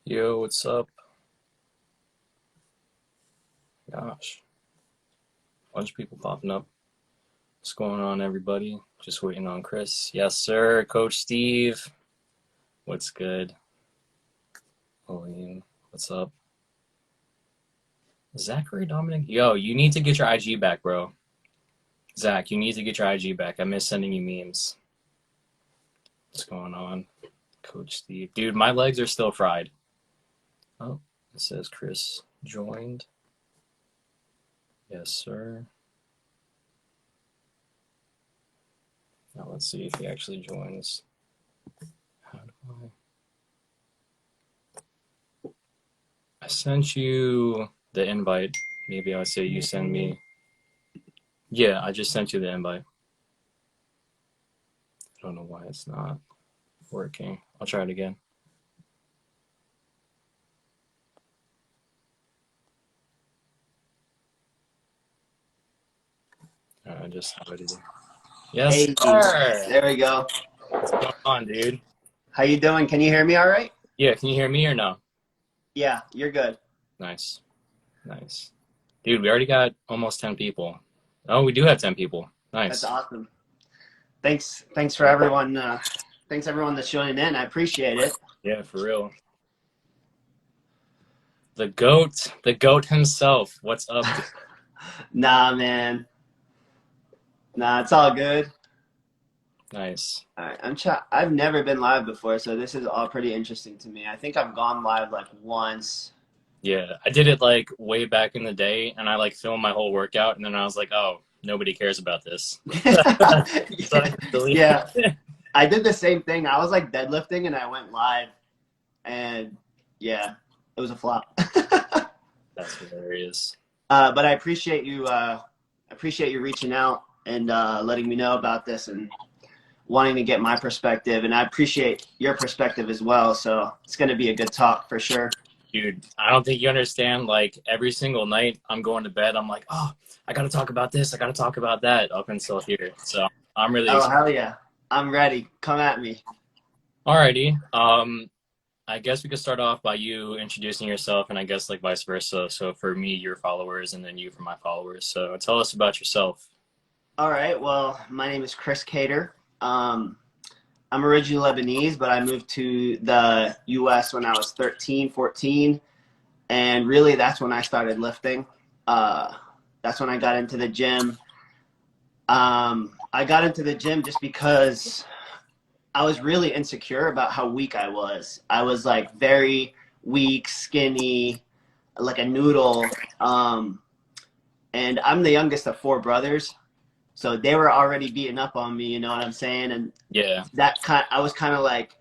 Yo, what's up? Gosh, bunch of people popping up. What's going on, everybody? Just waiting on Chris. Yes, sir. Coach Steve. What's good? Pauline, what's up? Zachary Dominic. Yo, you need to get your IG back, bro. Zach, you need to get your IG back. I miss sending you memes. What's going on? Coach Steve. Dude, my legs are still fried. Oh, it says Chris joined. Yes, sir. Now let's see if he actually joins. How do I sent you the invite. Maybe I'll say you send me. Yeah, I just sent you the invite. I don't know why it's not working. I'll try it again. I just have it. Yes, Hey, sir. there we go. What's going on, dude? How you doing? Can you hear me all right? Yeah, can you hear me or no? Yeah, you're good. Nice. Nice. Dude, we already got almost 10 people. Oh, we do have 10 people. That's Nice. awesome. Thanks for everyone. Thanks everyone that's joining in. I appreciate it. Yeah, for real. The goat himself. What's up, dude? Nah, man. Nah, it's all good. Nice. All right, I've never been live before, so this is all pretty interesting to me. I think I've gone live like once. Yeah, I did it like way back in the day, and I like filmed my whole workout, and then I was like, oh, nobody cares about this. So I deleted Yeah, it. I did the same thing. I was like deadlifting and I went live, and yeah, it was a flop. That's hilarious. But I appreciate you reaching out and letting me know about this and wanting to get my perspective. And I appreciate your perspective as well. So it's going to be a good talk for sure. Dude, I don't think you understand. Like every single night I'm going to bed, I'm like, oh, I got to talk about this. I got to talk about that up until here. So I'm really Oh, excited. hell yeah. I'm ready. Come at me. Alrighty. I guess we could start off by you introducing yourself, and I guess like vice versa. So for me, your followers, and then you for my followers. So tell us about yourself. All right. Well, my name is Chris Khater. I'm originally Lebanese, but I moved to the U.S. when I was 13, 14. And really, that's when I started lifting. That's when I got into the gym. I got into the gym just because I was really insecure about how weak I was. I was like very weak, skinny, like a noodle. And I'm the youngest of four brothers. So they were already beating up on me, you know what I'm saying? And Yeah. I was kind of like,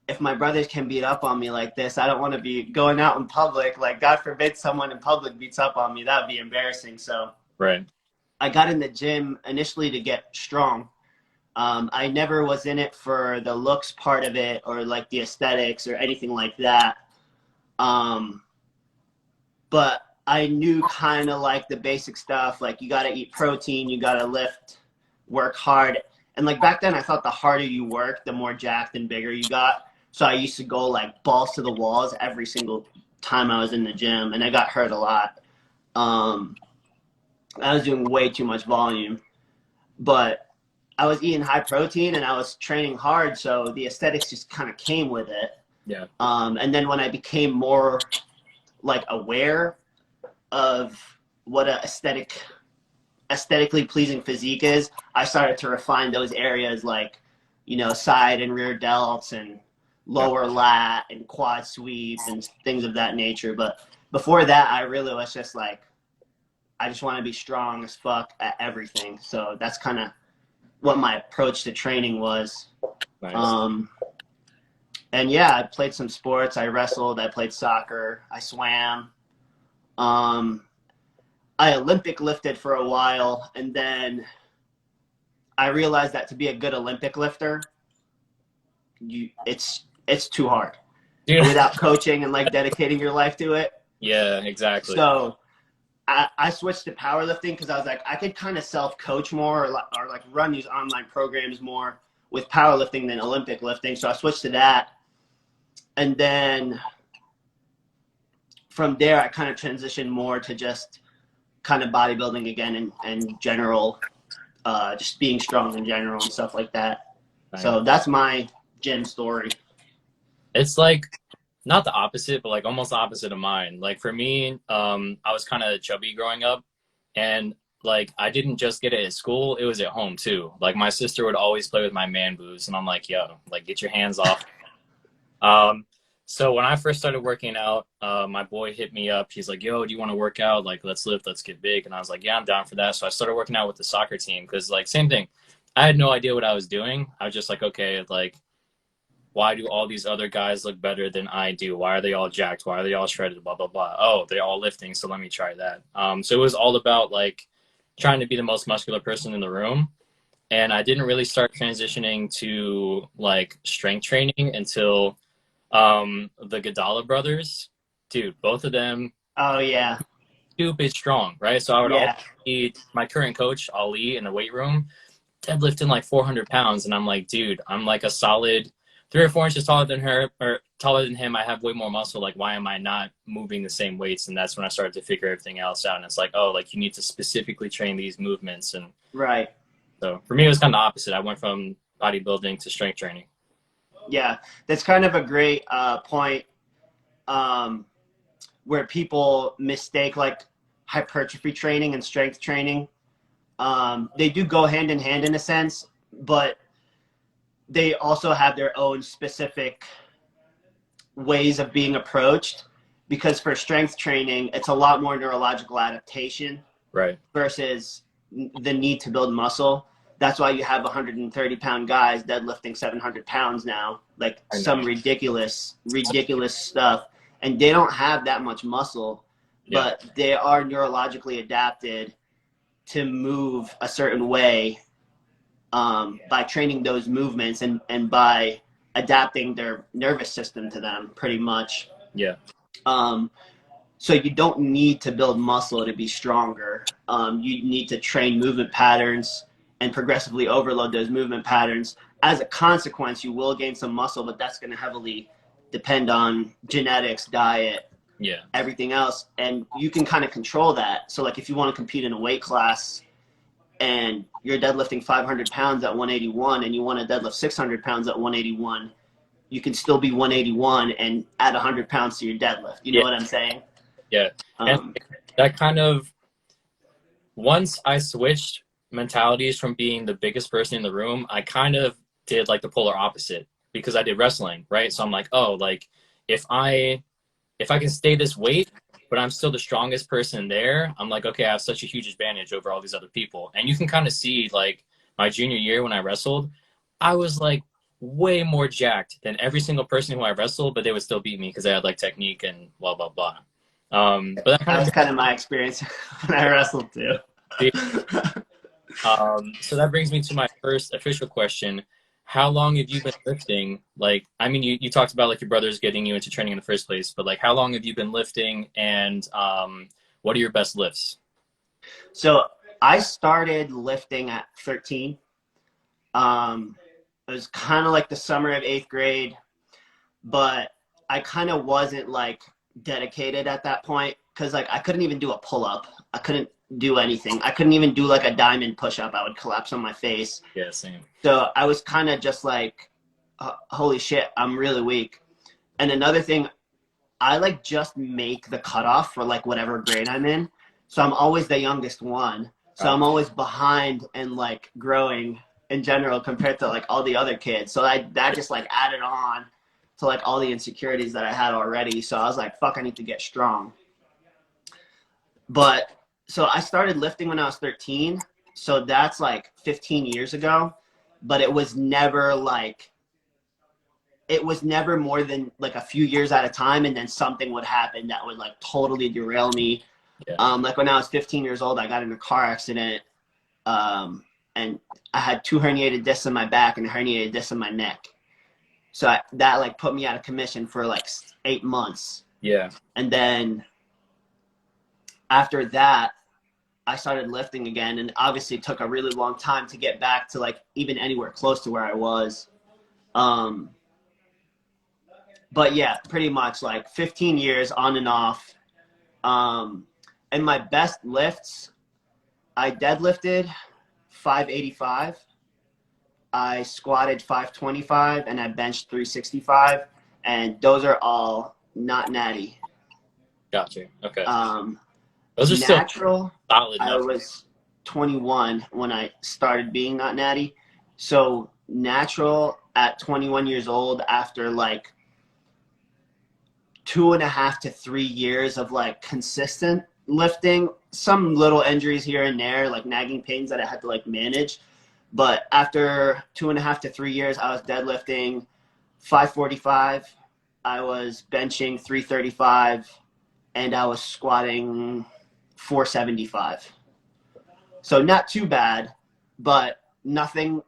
if my brothers can beat up on me like this, I don't want to be going out in public. Like, God forbid someone in public beats up on me. That would be embarrassing. So Right. I got in the gym initially to get strong. I never was in it for the looks part of it or like the aesthetics or anything like that. But I knew kind of like the basic stuff. Like you got to eat protein, you got to lift, work hard. And like back then I thought the harder you worked, the more jacked and bigger you got. So I used to go like balls to the walls every single time I was in the gym, and I got hurt a lot. I was doing way too much volume, but I was eating high protein and I was training hard. So the aesthetics just kind of came with it. Yeah. And then when I became more like aware of what a aesthetically pleasing physique is, I started to refine those areas like, you know, side and rear delts and lower lat and quad sweep and things of that nature. But before that, I really was just like, I just want to be strong as fuck at everything. So that's kind of what my approach to training was. Nice. And yeah, I played some sports. I wrestled, I played soccer, I swam. I Olympic lifted for a while, and then I realized that to be a good Olympic lifter, it's too hard. Dude. Without coaching and like dedicating your life to it. Yeah, exactly. So I switched to powerlifting because I was like, I could kind of self-coach more or like run these online programs more with powerlifting than Olympic lifting. So I switched to that. And then from there, I kind of transitioned more to just kind of bodybuilding again and general, just being strong in general and stuff like that. Nice. So that's my gym story. It's like not the opposite, but like almost opposite of mine. Like for me, I was kind of chubby growing up, and like I didn't just get it at school, it was at home too. Like my sister would always play with my man boobs, and I'm like, yo, like get your hands off. So when I first started working out, my boy hit me up. He's like, yo, do you want to work out? Like, let's lift, let's get big. And I was like, yeah, I'm down for that. So I started working out with the soccer team because, like, same thing. I had no idea what I was doing. I was just like, okay, like, why do all these other guys look better than I do? Why are they all jacked? Why are they all shredded? Blah, blah, blah. Oh, they're all lifting, so let me try that. So it was all about, like, trying to be the most muscular person in the room. And I didn't really start transitioning to, like, strength training until the Gadala brothers. Dude, both of them. Oh, yeah. Stupid strong, right? So I would Yeah. always see my current coach, Ali, in the weight room, deadlifting like 400 pounds. And I'm like, dude, I'm like a solid 3 or 4 inches taller than her, or taller than him. I have way more muscle. Like, why am I not moving the same weights? And that's when I started to figure everything else out. And it's like, oh, like you need to specifically train these movements. And Right. so for me, it was kind of opposite. I went from bodybuilding to strength training. Yeah, that's kind of a great point, where people mistake like hypertrophy training and strength training. They do go hand in hand in a sense, but they also have their own specific ways of being approached, because for strength training, it's a lot more neurological adaptation, right, versus the need to build muscle. That's why you have 130-pound guys deadlifting 700 pounds now, like some ridiculous stuff. And they don't have that much muscle, but they are neurologically adapted to move a certain way, by training those movements and by adapting their nervous system to them, pretty much. Yeah. So you don't need to build muscle to be stronger. You need to train movement patterns and progressively overload those movement patterns. As a consequence, you will gain some muscle, but that's going to heavily depend on genetics, diet, everything else. And you can kind of control that. So like if you want to compete in a weight class and you're deadlifting 500 pounds at 181 and you want to deadlift 600 pounds at 181, you can still be 181 and add 100 pounds to your deadlift. You know what I'm saying? Yeah. And that kind of, once I switched mentalities from being the biggest person in the room, I kind of did like the polar opposite, because I did wrestling, right? So I'm like, oh, like if I can stay this weight, but I'm still the strongest person there, I'm like, okay, I have such a huge advantage over all these other people. And you can kind of see, like, my junior year when I wrestled, I was like way more jacked than every single person who I wrestled, but they would still beat me because I had like technique and blah, blah, blah. But that was kind of my experience when I wrestled too. So that brings me to my first official question. How long have you been lifting? Like, I mean, you talked about like your brothers getting you into training in the first place, but like how long have you been lifting, and what are your best lifts? So I started lifting at 13. It was kind of like the summer of 8th grade, but I kind of wasn't like dedicated at that point, because like I couldn't even do a pull-up. I couldn't do anything. I couldn't even do like a diamond push-up. I would collapse on my face. Yeah, same. So I was kind of just like, holy shit, I'm really weak. And another thing, I like just make the cutoff for like whatever grade I'm in. So I'm always the youngest one. So I'm always behind and like growing in general compared to like all the other kids. So that just like added on to like all the insecurities that I had already. So I was like, fuck, I need to get strong. But so I started lifting when I was 13. So that's like 15 years ago. But it was never more than like a few years at a time. And then something would happen that would like totally derail me. Yeah. Like when I was 15 years old, I got in a car accident. And I had 2 herniated discs in my back and a herniated disc in my neck. So that like put me out of commission for like 8 months. Yeah. And then after that, I started lifting again, and obviously it took a really long time to get back to like even anywhere close to where I was. But yeah, pretty much like 15 years on and off. And my best lifts, I deadlifted 585, I squatted 525, and I benched 365. And those are all not natty. Gotcha. Okay. Um, Those are still Natural, solid I numbers. was 21 when I started being not natty. So natural at 21 years old, after like 2.5 to 3 years of like consistent lifting, some little injuries here and there, like nagging pains that I had to like manage. But after 2.5 to 3 years, I was deadlifting 545, I was benching 335, and I was squatting 475. So not too bad, but nothing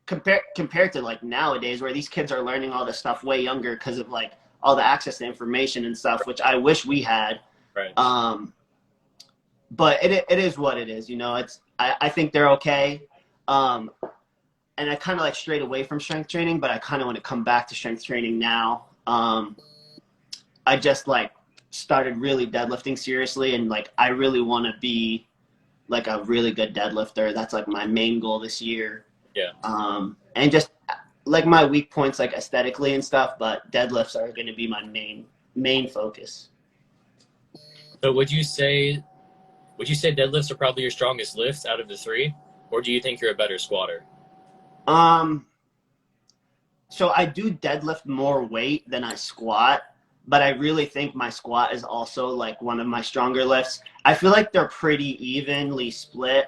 compared to like nowadays, where these kids are learning all this stuff way younger because of like all the access to information and stuff, which I wish we had. Right. But it is what it is, you know. I think they're okay. And I kind of like strayed away from strength training, but I kind of want to come back to strength training now. I just like started really deadlifting seriously, and like I really want to be like a really good deadlifter. That's like my main goal this year. Yeah. And just like my weak points, like aesthetically and stuff, but deadlifts are going to be my main focus. So would you say deadlifts are probably your strongest lifts out of the three, or do you think you're a better squatter? Um, so I do deadlift more weight than I squat, but I really think my squat is also like one of my stronger lifts. I feel like they're pretty evenly split.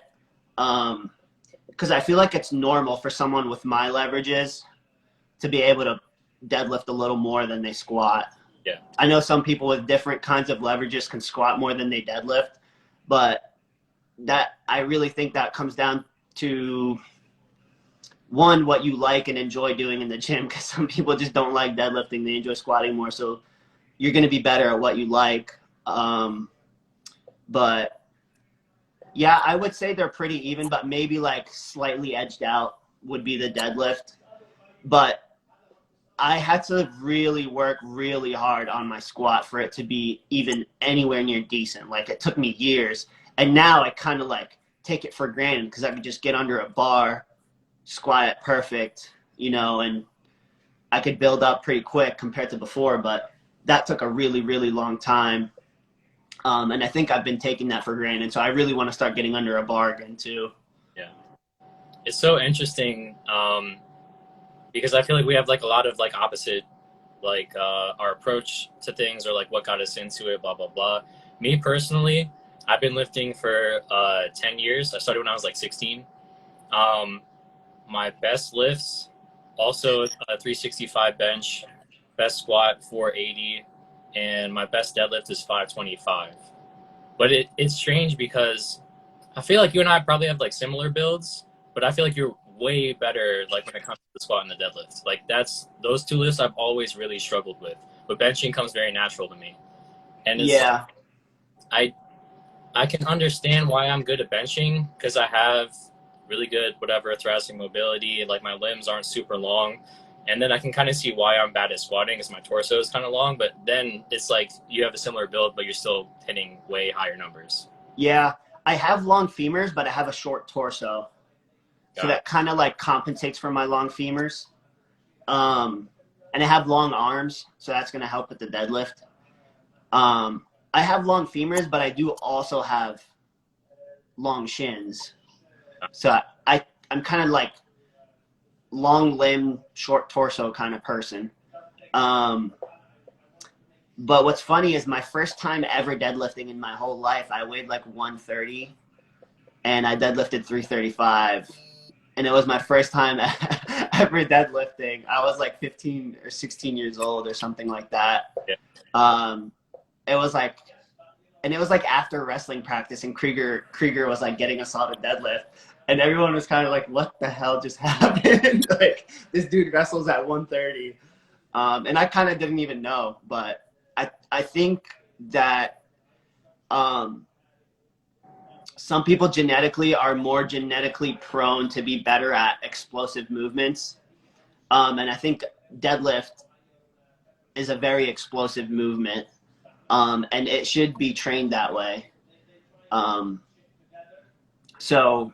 Because I feel like it's normal for someone with my leverages to be able to deadlift a little more than they squat. Yeah. I know some people with different kinds of leverages can squat more than they deadlift, but that I really think that comes down to one, what you like and enjoy doing in the gym, because some people just don't like deadlifting, they enjoy squatting more. So you're going to be better at what you like. But yeah, I would say they're pretty even, but maybe like slightly edged out would be the deadlift. But I had to really work really hard on my squat for it to be even anywhere near decent. Like it took me years. And now I kind of like take it for granted because I could just get under a bar, squat it perfect, you know, and I could build up pretty quick compared to before. But that took a really, really long time. And I think I've been taking that for granted. So I really want to start getting under a bar again too. Yeah. It's so interesting because I feel like we have like a lot of like opposite, like our approach to things or like what got us into it, blah, blah, blah. Me personally, I've been lifting for 10 years. I started when I was like 16. Um, my best lifts, also 365 bench, best squat 480, and my best deadlift is 525. But it's strange because I feel like you and I probably have like similar builds, but I feel like you're way better like when it comes to the squat and the deadlift. Like that's those two lifts I've always really struggled with. But benching comes very natural to me. And it's Yeah. I I can understand why I'm good at benching because I have really good whatever thoracic mobility, like my limbs aren't super long. And then I can kind of see why I'm bad at squatting because my torso is kind of long, but then it's like you have a similar build, but you're still hitting way higher numbers. Yeah. I have long femurs, but I have a short torso. So Got it. that kind of like compensates for my long femurs. Um, and I have long arms, so that's going to help with the deadlift. I have long femurs, but I do also have long shins. So I'm kind of like long limb, short torso kind of person. Um, but what's funny is my first time ever deadlifting in my whole life, I weighed like 130 and I deadlifted 335. And it was my first time ever deadlifting. I was like 15 or 16 years old or something like that. Yeah. Um, it was like, and it was like after wrestling practice, and Krieger was like getting us all to deadlift, and everyone was kind of like, "What the hell just happened?" Like this dude wrestles at 130, and I kind of didn't even know, but I think that some people genetically are more genetically prone to be better at explosive movements, and I think deadlift is a very explosive movement. And it should be trained that way. So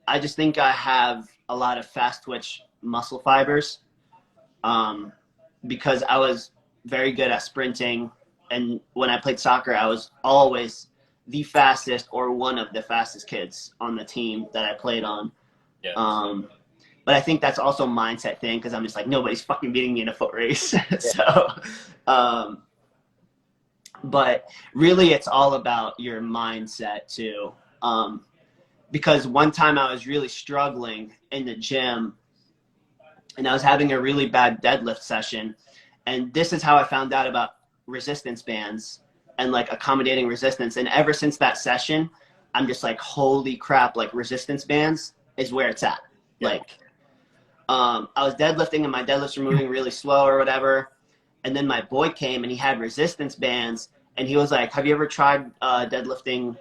I just think I have a lot of fast twitch muscle fibers, because I was very good at sprinting. And when I played soccer, I was always the fastest or one of the fastest kids on the team that I played on. Yeah. But I think that's also a mindset thing, because I'm just like, nobody's fucking beating me in a foot race. Yeah. So, but really it's all about your mindset too. Because one time I was really struggling in the gym, and I was having a really bad deadlift session. And this is how I found out about resistance bands and like accommodating resistance. And ever since that session, I'm just like, holy crap, like resistance bands is where it's at. Yeah. Like, I was deadlifting and my deadlifts were moving really slow or whatever. And then my boy came and he had resistance bands, and he was like, have you ever tried deadlifting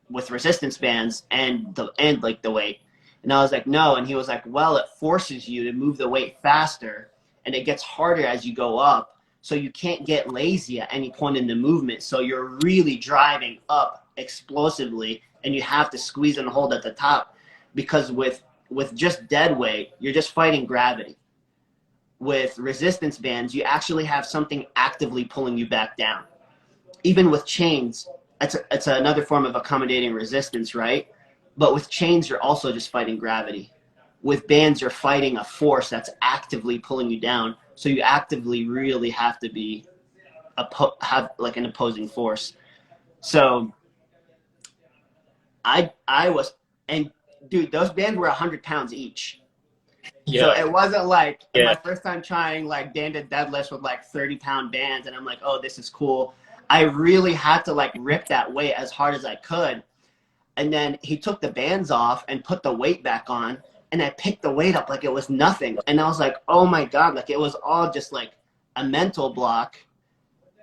with resistance bands and like the weight? And I was like, no. And he was like, well, it forces you to move the weight faster, and it gets harder as you go up. So you can't get lazy at any point in the movement. So you're really driving up explosively, and you have to squeeze and hold at the top, because with just dead weight, you're just fighting gravity. With resistance bands, you actually have something actively pulling you back down. Even with chains, it's another form of accommodating resistance, right? But with chains, you're also just fighting gravity. With bands, you're fighting a force that's actively pulling you down. So you actively really have to be have like an opposing force. So I was, and dude, those bands were 100 pounds each. Yeah. So it wasn't like Yeah. my first time trying like banded deadlifts with like 30-pound bands, and I'm like, oh, this is cool. I really had to like rip that weight as hard as I could. And then he took the bands off and put the weight back on, and I picked the weight up like it was nothing. And I was like, oh my God, like it was all just like a mental block.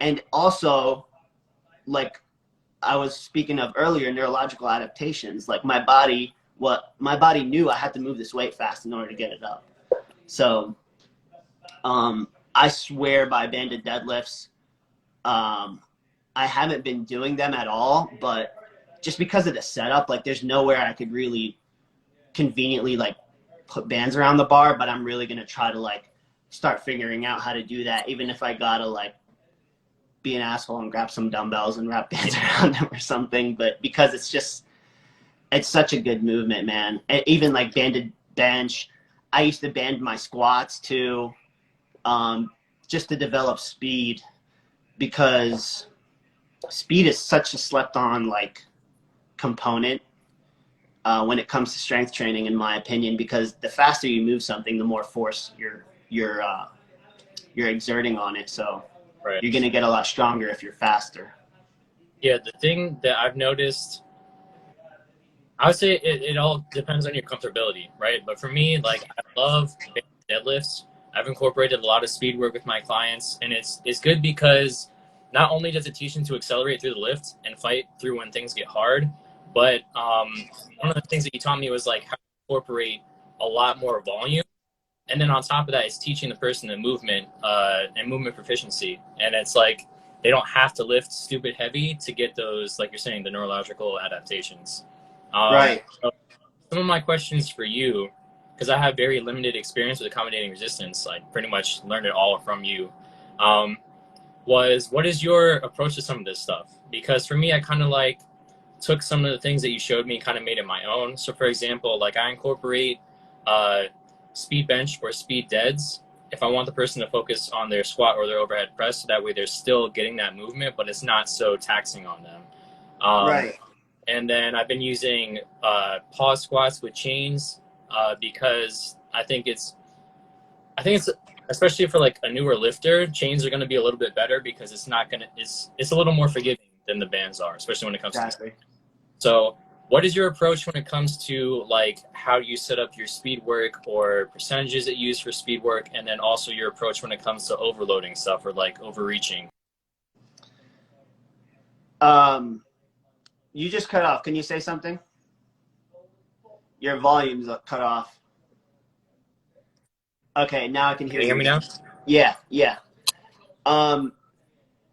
And also, like I was speaking of earlier, neurological adaptations. Like my body knew I had to move this weight fast in order to get it up. So I swear by banded deadlifts. I haven't been doing them at all, but just because of the setup, like there's nowhere I could really conveniently like put bands around the bar, but I'm really going to try to like start figuring out how to do that, even if I gotta like be an asshole and grab some dumbbells and wrap bands around them or something. But because it's such a good movement, man. And even like banded bench, I used to band my squats too, just to develop speed, because speed is such a slept on like component when it comes to strength training, in my opinion, because the faster you move something, the more force you're exerting on it. So Right. you're going to get a lot stronger if you're faster. Yeah, the thing that I've noticed, I would say it all depends on your comfortability, right? But for me, like I love deadlifts. I've incorporated a lot of speed work with my clients, and it's good because not only does it teach them to accelerate through the lift and fight through when things get hard, but one of the things that you taught me was like how to incorporate a lot more volume. And then on top of that, it's teaching the person the movement and movement proficiency. And it's like they don't have to lift stupid heavy to get those, like you're saying, the neurological adaptations. Right. So some of my questions for you, because I have very limited experience with accommodating resistance, I pretty much learned it all from you, was what is your approach to some of this stuff? Because for me, I kind of like took some of the things that you showed me, kind of made it my own. So for example, like I incorporate speed bench or speed deads if I want the person to focus on their squat or their overhead press, so that way they're still getting that movement, but it's not so taxing on them. Right. And then I've been using pause squats with chains because I think it's especially for like a newer lifter, chains are going to be a little bit better because it's a little more forgiving than the bands are, especially when it comes to. So what is your approach when it comes to like how you set up your speed work or percentages that you use for speed work, and then also your approach when it comes to overloading stuff or like overreaching? You just cut off. Can you say something? Your volume's cut off. Okay, now I can hear you. Can you hear me now? Yeah, yeah.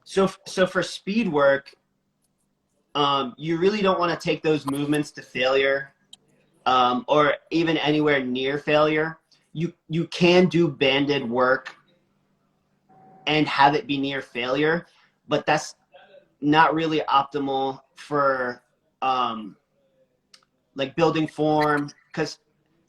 So for speed work, you really don't want to take those movements to failure, or even anywhere near failure. You can do banded work and have it be near failure, but that's not really optimal for like building form, because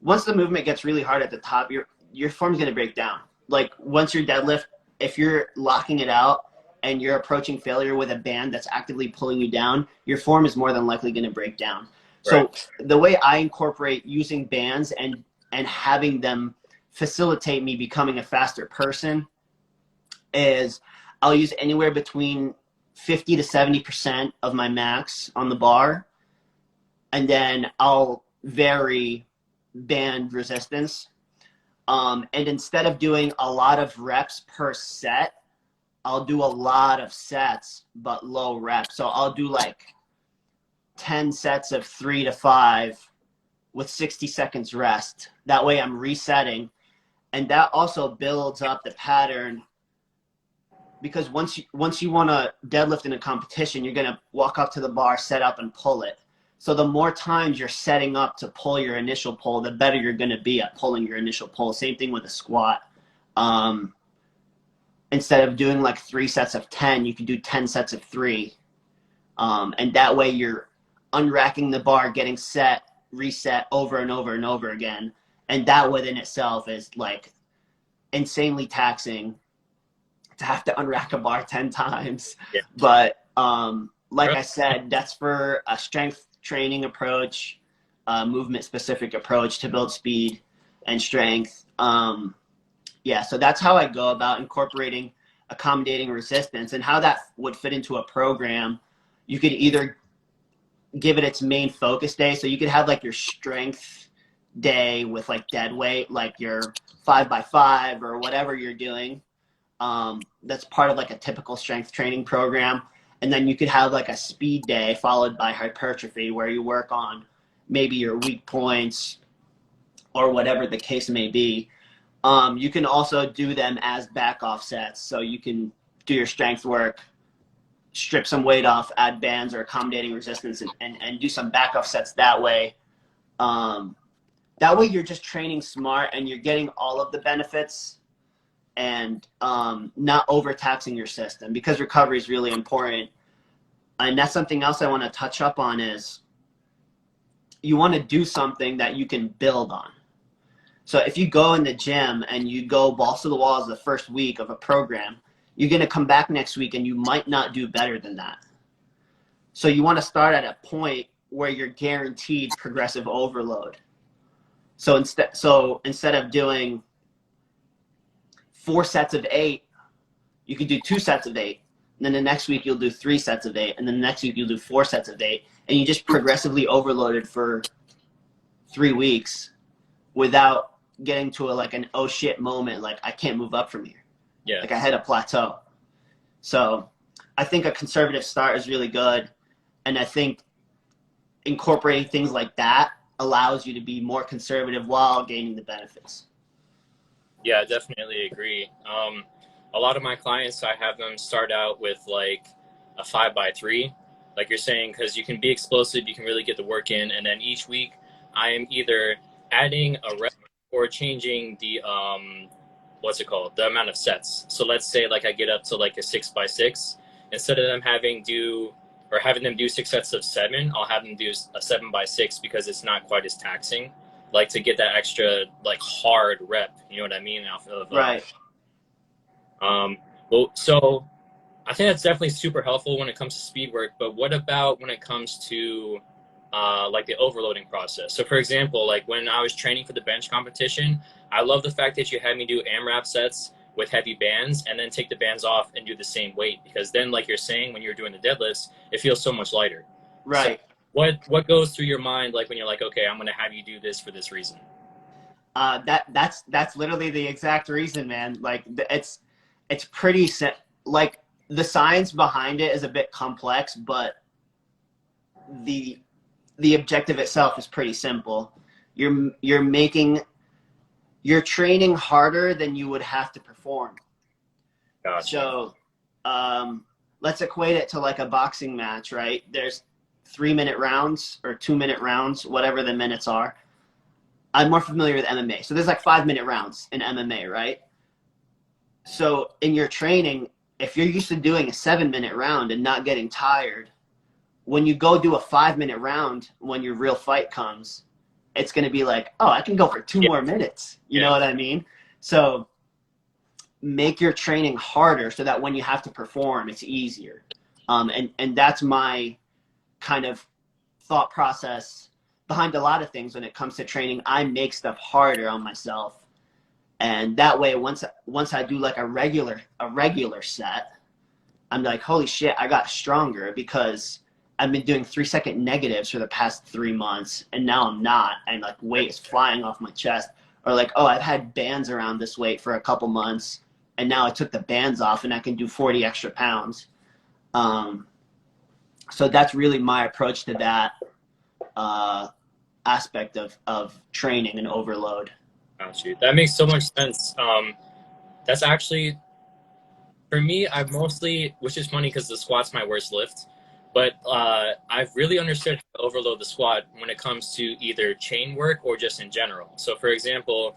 once the movement gets really hard at the top, your form's going to break down. Like once your deadlift, if you're locking it out and you're approaching failure with a band that's actively pulling you down, your form is more than likely going to break down. Right. So the way I incorporate using bands and having them facilitate me becoming a faster person is I'll use anywhere between 50 to 70% of my max on the bar, and then I'll vary band resistance. And instead of doing a lot of reps per set, I'll do a lot of sets, but low reps. So I'll do like 10 sets of 3 to 5 with 60 seconds rest. That way I'm resetting. And that also builds up the pattern, because once you want to deadlift in a competition, you're going to walk up to the bar, set up, and pull it. So the more times you're setting up to pull your initial pull, the better you're going to be at pulling your initial pull. Same thing with a squat. Instead of doing like 3 sets of 10, you can do 10 sets of 3. And that way you're unracking the bar, getting set, reset over and over and over again. And that within itself is like insanely taxing to have to unrack a bar 10 times. Yeah. But like I said, that's for a strength training approach, movement specific approach to build speed and strength. Yeah, so that's how I go about incorporating accommodating resistance, and how that would fit into a program. You could either give it its main focus day. So you could have like your strength day with like dead weight, like your 5x5 or whatever you're doing. That's part of like a typical strength training program. And then you could have like a speed day followed by hypertrophy, where you work on maybe your weak points or whatever the case may be. You can also do them as back off sets. So you can do your strength work, strip some weight off, add bands or accommodating resistance, and do some back off sets that way. That way you're just training smart and you're getting all of the benefits, and not overtaxing your system, because recovery is really important. And that's something else I want to touch up on, is you want to do something that you can build on. So if you go in the gym and you go balls to the walls the first week of a program, you're going to come back next week and you might not do better than that. So you want to start at a point where you're guaranteed progressive overload. So instead of doing 4 sets of 8, you could do 2 sets of 8. And then the next week you'll do 3 sets of 8. And then the next week you'll do 4 sets of 8. And you just progressively overloaded for 3 weeks without getting to like an oh shit moment, like I can't move up from here. Yeah. Like I hit a plateau. So I think a conservative start is really good. And I think incorporating things like that allows you to be more conservative while gaining the benefits. Yeah, I definitely agree. A lot of my clients, I have them start out with like a 5x3, like you're saying, because you can be explosive, you can really get the work in, and then each week I am either adding a rep or changing the the amount of sets. So let's say like I get up to like a 6x6, instead of them having them do 6 sets of 7, I'll have them do a 7x6, because it's not quite as taxing, like to get that extra like hard rep, you know what I mean? Right. Well, so I think that's definitely super helpful when it comes to speed work, but what about when it comes to like the overloading process? So for example, like when I was training for the bench competition, I love the fact that you had me do AMRAP sets with heavy bands and then take the bands off and do the same weight, because then like you're saying, when you're doing the deadlifts, it feels so much lighter. Right. So what goes through your mind like when you're like, okay, I'm going to have you do this for this reason? That's literally the exact reason, man. Like it's pretty like the science behind it is a bit complex, but the objective itself is pretty simple. You're training harder than you would have to perform. Gotcha. So let's equate it to like a boxing match, right? There's 3-minute rounds or 2-minute rounds, whatever the minutes are. I'm more familiar with MMA. So there's like 5-minute rounds in MMA, right? So in your training, if you're used to doing a 7-minute round and not getting tired, when you go do a 5-minute round, when your real fight comes, it's going to be like, oh, I can go for 2 more minutes. You know what I mean? So make your training harder so that when you have to perform, it's easier. And that's my kind of thought process behind a lot of things when it comes to training. I make stuff harder on myself. And that way, once I do like a regular set, I'm like, holy shit, I got stronger because I've been doing 3-second negatives for the past 3 months, and now I'm not, and like weight is flying off my chest. Or like, oh, I've had bands around this weight for a couple months, and now I took the bands off and I can do 40 extra pounds. So that's really my approach to that aspect of training and overload. Gotcha. That makes so much sense. That's actually, for me, I've mostly, which is funny because the squat's my worst lift, but I've really understood how to overload the squat when it comes to either chain work or just in general. So for example,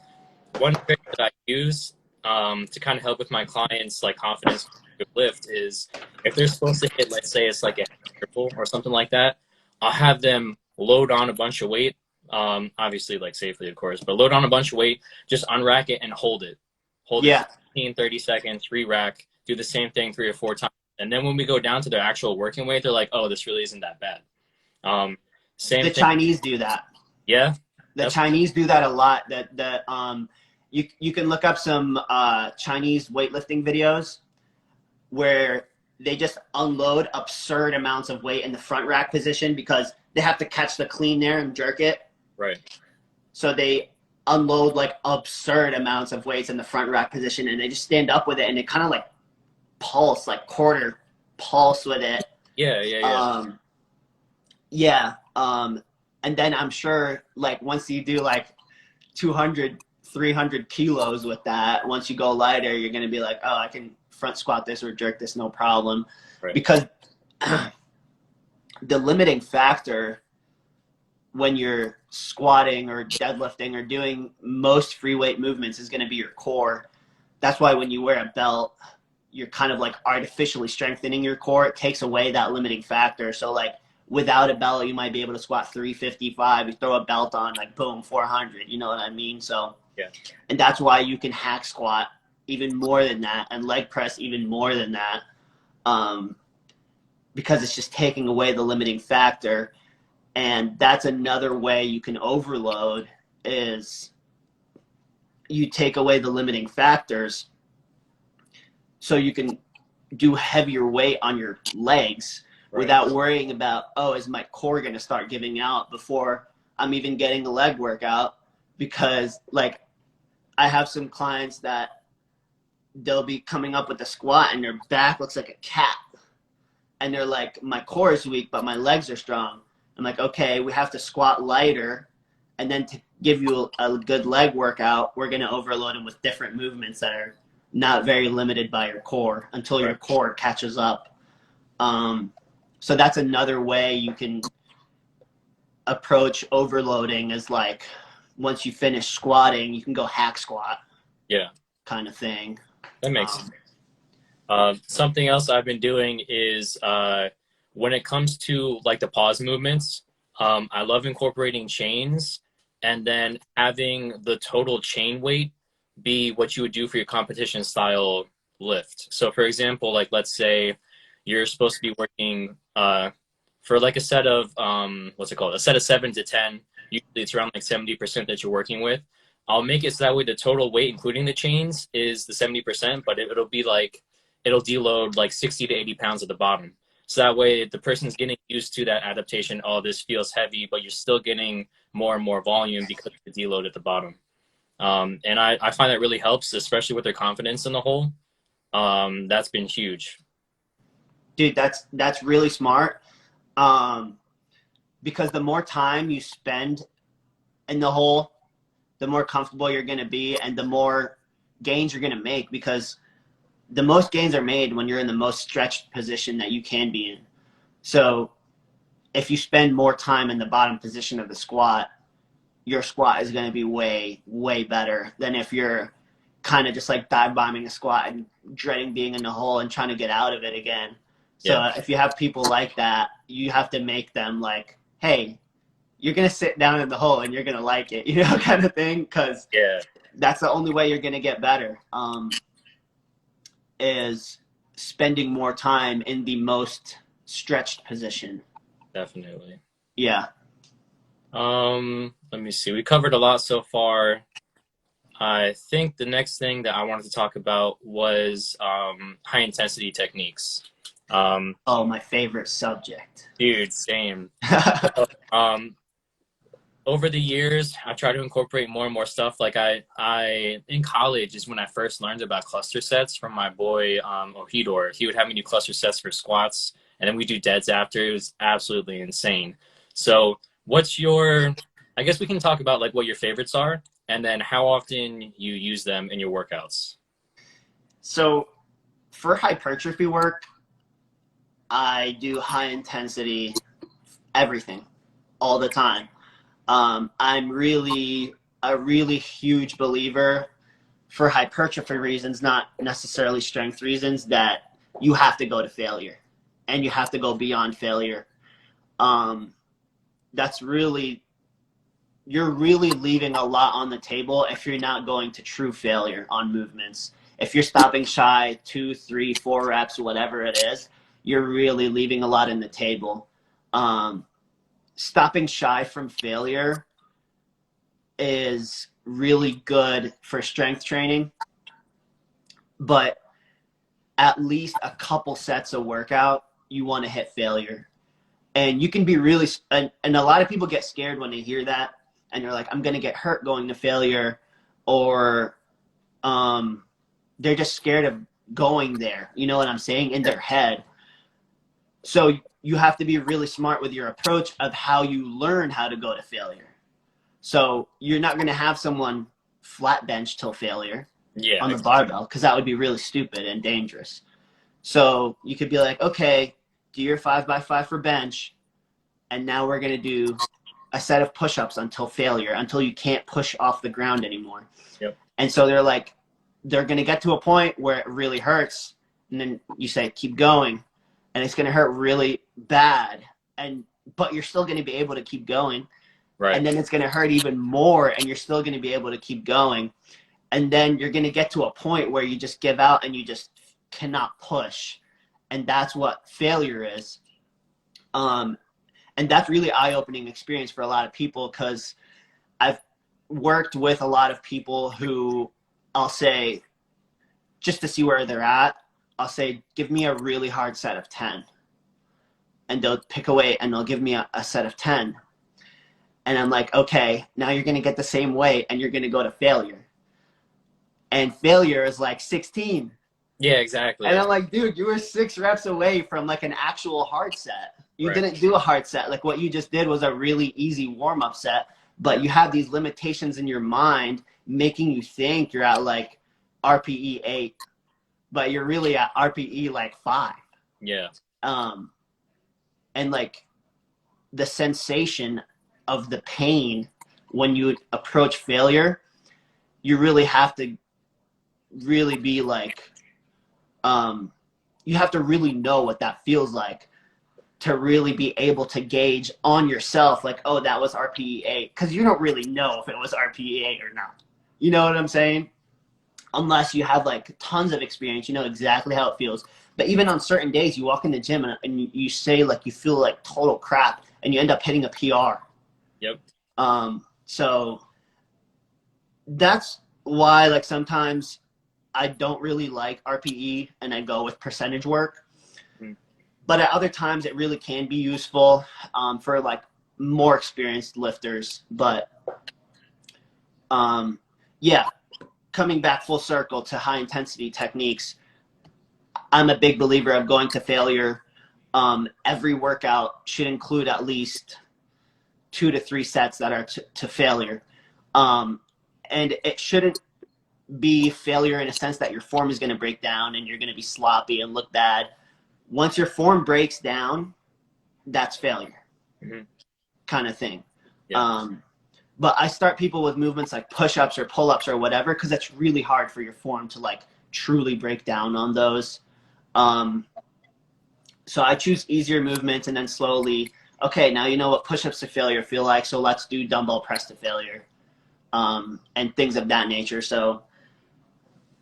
one trick that I use to kind of help with my clients, like confidence lift, is if they're supposed to hit, let's say it's like a triple or something like that, I'll have them load on a bunch of weight. Obviously like safely, of course, but load on a bunch of weight, just unrack it and hold it for 15, 30 seconds, re-rack, do the same thing 3 or 4 times. And then when we go down to their actual working weight, they're like, oh, this really isn't that bad. Same thing. Chinese do that. Yeah. The Chinese do that a lot. You can look up some Chinese weightlifting videos where they just unload absurd amounts of weight in the front rack position because they have to catch the clean there and jerk it. Right. So they unload like absurd amounts of weights in the front rack position, and they just stand up with it, and they kind of like pulse, like quarter pulse with it. Yeah. And then I'm sure like once you do like 200, 300 kilos with that, once you go lighter, you're going to be like, oh, I can front squat this or jerk this, no problem. Right. Because the limiting factor when you're squatting or deadlifting or doing most free weight movements is going to be your core. That's why when you wear a belt, you're kind of like artificially strengthening your core. It takes away that limiting factor. So like without a belt, you might be able to squat 355. You throw a belt on, like boom, 400. You know what I mean? So yeah. And that's why you can hack squat even more than that and leg press even more than that, because it's just taking away the limiting factor. And that's another way you can overload, is you take away the limiting factors so you can do heavier weight on your legs without worrying about, oh, is my core going to start giving out before I'm even getting the leg workout? Because like I have some clients that they'll be coming up with a squat and their back looks like a cat. And they're like, my core is weak, but my legs are strong. I'm like, okay, we have to squat lighter. And then to give you a good leg workout, we're going to overload them with different movements that are not very limited by your core until your core catches up. So that's another way you can approach overloading, is like once you finish squatting, you can go hack squat. Yeah. Kind of thing. That makes sense. Something else I've been doing is when it comes to like the pause movements, I love incorporating chains and then having the total chain weight be what you would do for your competition style lift. So for example, like let's say you're supposed to be working for like a set of a set of 7 to 10. Usually it's around like 70% that you're working with. I'll make it so that way the total weight, including the chains, is the 70%, but it'll be like, it'll deload like 60 to 80 pounds at the bottom. So that way the person's getting used to that adaptation. Oh, this feels heavy, but you're still getting more and more volume because of the deload at the bottom. And I find that really helps, especially with their confidence in the hole. That's been huge. Dude, that's really smart. Because the more time you spend in the hole, the more comfortable you're going to be and the more gains you're going to make, because the most gains are made when you're in the most stretched position that you can be in. So if you spend more time in the bottom position of the squat, your squat is going to be way, way better than if you're kind of just like dive bombing a squat and dreading being in the hole and trying to get out of it again. So Yeah. if you have people like that, you have to make them like, hey, you're going to sit down in the hole and you're going to like it, you know, kind of thing. Because Yeah. that's the only way you're going to get better, is spending more time in the most stretched position. Definitely. Yeah. Let me see. We covered a lot so far. I think the next thing that I wanted to talk about was high intensity techniques. Oh, my favorite subject. Dude, same. Um, over the years, I try to incorporate more and more stuff. Like I in college is when I first learned about cluster sets from my boy Ohidor. He would have me do cluster sets for squats, and then we do deads after. It was absolutely insane. So, what's your? I guess we can talk about like what your favorites are, and then how often you use them in your workouts. So for hypertrophy work, I do high intensity everything all the time. I'm really a really huge believer for hypertrophy reasons, not necessarily strength reasons, that you have to go to failure and you have to go beyond failure. That's really, you're really leaving a lot on the table if you're not going to true failure on movements. If you're stopping shy 2, 3, 4 reps, whatever it is, you're really leaving a lot in the table. Stopping shy from failure is really good for strength training, but at least a couple sets of workout, you want to hit failure. And you can be really, and a lot of people get scared when they hear that, and they're like, I'm going to get hurt going to failure, or they're just scared of going there. You know what I'm saying? In their head. So you have to be really smart with your approach of how you learn how to go to failure. So you're not going to have someone flat bench till failure Yeah, on the barbell, because that would be really stupid and dangerous. So you could be like, okay, do your 5x5 for bench, and now we're going to do a set of push-ups until failure, until you can't push off the ground anymore. Yep. And so they're going to get to a point where it really hurts, and then you say, keep going, and it's going to hurt really bad, but you're still going to be able to keep going. right. And then it's going to hurt even more, and you're still going to be able to keep going. And then you're going to get to a point where you just give out and you just cannot push. And that's what failure is. And that's really eye-opening experience for a lot of people, because I've worked with a lot of people who, I'll say, just to see where they're at, I'll say, give me a really hard set of 10. And they'll pick a weight and they'll give me a set of 10. And I'm like, okay, now you're going to get the same weight and you're going to go to failure. And failure is like 16. Yeah, exactly. And I'm like, dude, you were 6 reps away from like an actual hard set. You Right. didn't do a hard set. Like what you just did was a really easy warm-up set, but you have these limitations in your mind making you think you're at like RPE 8, but you're really at RPE like 5. Yeah. And like the sensation of the pain when you approach failure, you really have to really be like, you have to really know what that feels like to really be able to gauge on yourself, like, oh, that was RPE 8, because you don't really know if it was RPE 8 or not. You know what I'm saying? Unless you have like tons of experience, you know exactly how it feels. But even on certain days, you walk in the gym and you say like you feel like total crap, and you end up hitting a PR. Yep. So that's why like sometimes I don't really like RPE and I go with percentage work. Mm. But at other times it really can be useful for like more experienced lifters. But yeah, coming back full circle to high intensity techniques, I'm a big believer of going to failure. Every workout should include at least 2 to 3 sets that are to failure. And it shouldn't be failure in a sense that your form is going to break down and you're going to be sloppy and look bad. Once your form breaks down, that's failure, kind of thing. Yeah. But I start people with movements like push-ups or pull-ups or whatever, because that's really hard for your form to like truly break down on those. So I choose easier movements and then slowly, okay, now you know what push-ups to failure feel like, so let's do dumbbell press to failure, and things of that nature. So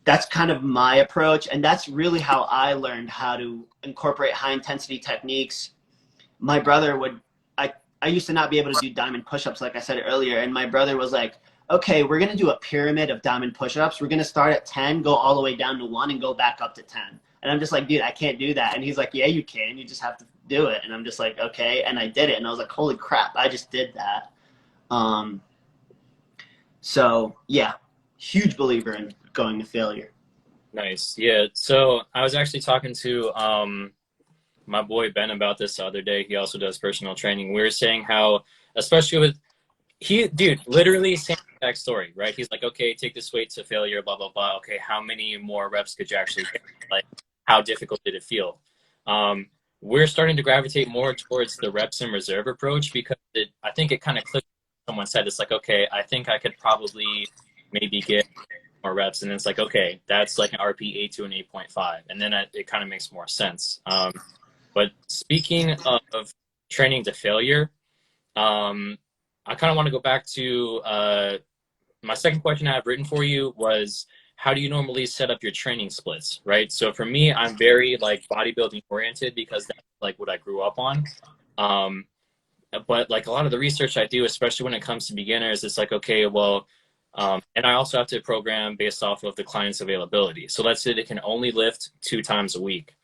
that's kind of my approach, and that's really how I learned how to incorporate high-intensity techniques. My brother would, I used to not be able to do diamond push-ups, like I said earlier, and my brother was like, okay, we're going to do a pyramid of diamond push-ups. We're going to start at 10, go all the way down to 1, and go back up to 10. And I'm just like, dude, I can't do that. And he's like, yeah, you can. You just have to do it. And I'm just like, okay. And I did it. And I was like, holy crap, I just did that. So, yeah, huge believer in going to failure. Nice. Yeah. So I was actually talking to my boy Ben about this the other day. He also does personal training. We were saying how, especially with dude, literally same exact story, right? He's like, okay, take this weight to failure, blah, blah, blah. Okay, how many more reps could you actually get? Like, how difficult did it feel? We're starting to gravitate more towards the reps and reserve approach because I think it kind of clicked. Someone said, it's like, okay, I think I could probably maybe get more reps. And it's like, okay, that's like an RP 8 to an 8.5. And then it kind of makes more sense. But speaking of training to failure, I kind of want to go back to my second question I have written for you was, how do you normally set up your training splits, right? So for me, I'm very like bodybuilding oriented because that's like what I grew up on. But like a lot of the research I do, especially when it comes to beginners, it's like, okay, well, and I also have to program based off of the client's availability. So let's say they can only lift 2 times a week.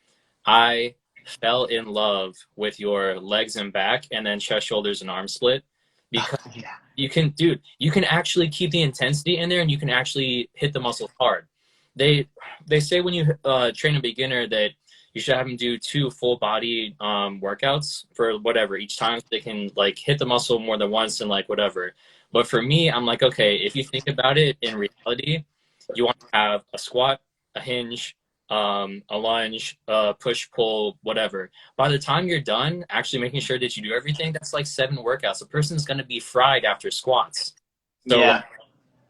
I fell in love with your legs and back and then chest, shoulders, and arm split because you can actually keep the intensity in there and you can actually hit the muscle hard. They say when you train a beginner that you should have them do 2 full body workouts for whatever each time so they can like hit the muscle more than once and like whatever. But for me, I'm like, okay, if you think about it in reality, you want to have a squat, a hinge, a lunge, push, pull, whatever. By the time you're done, actually making sure that you do everything, that's like 7 workouts. A person's going to be fried after squats. So Yeah.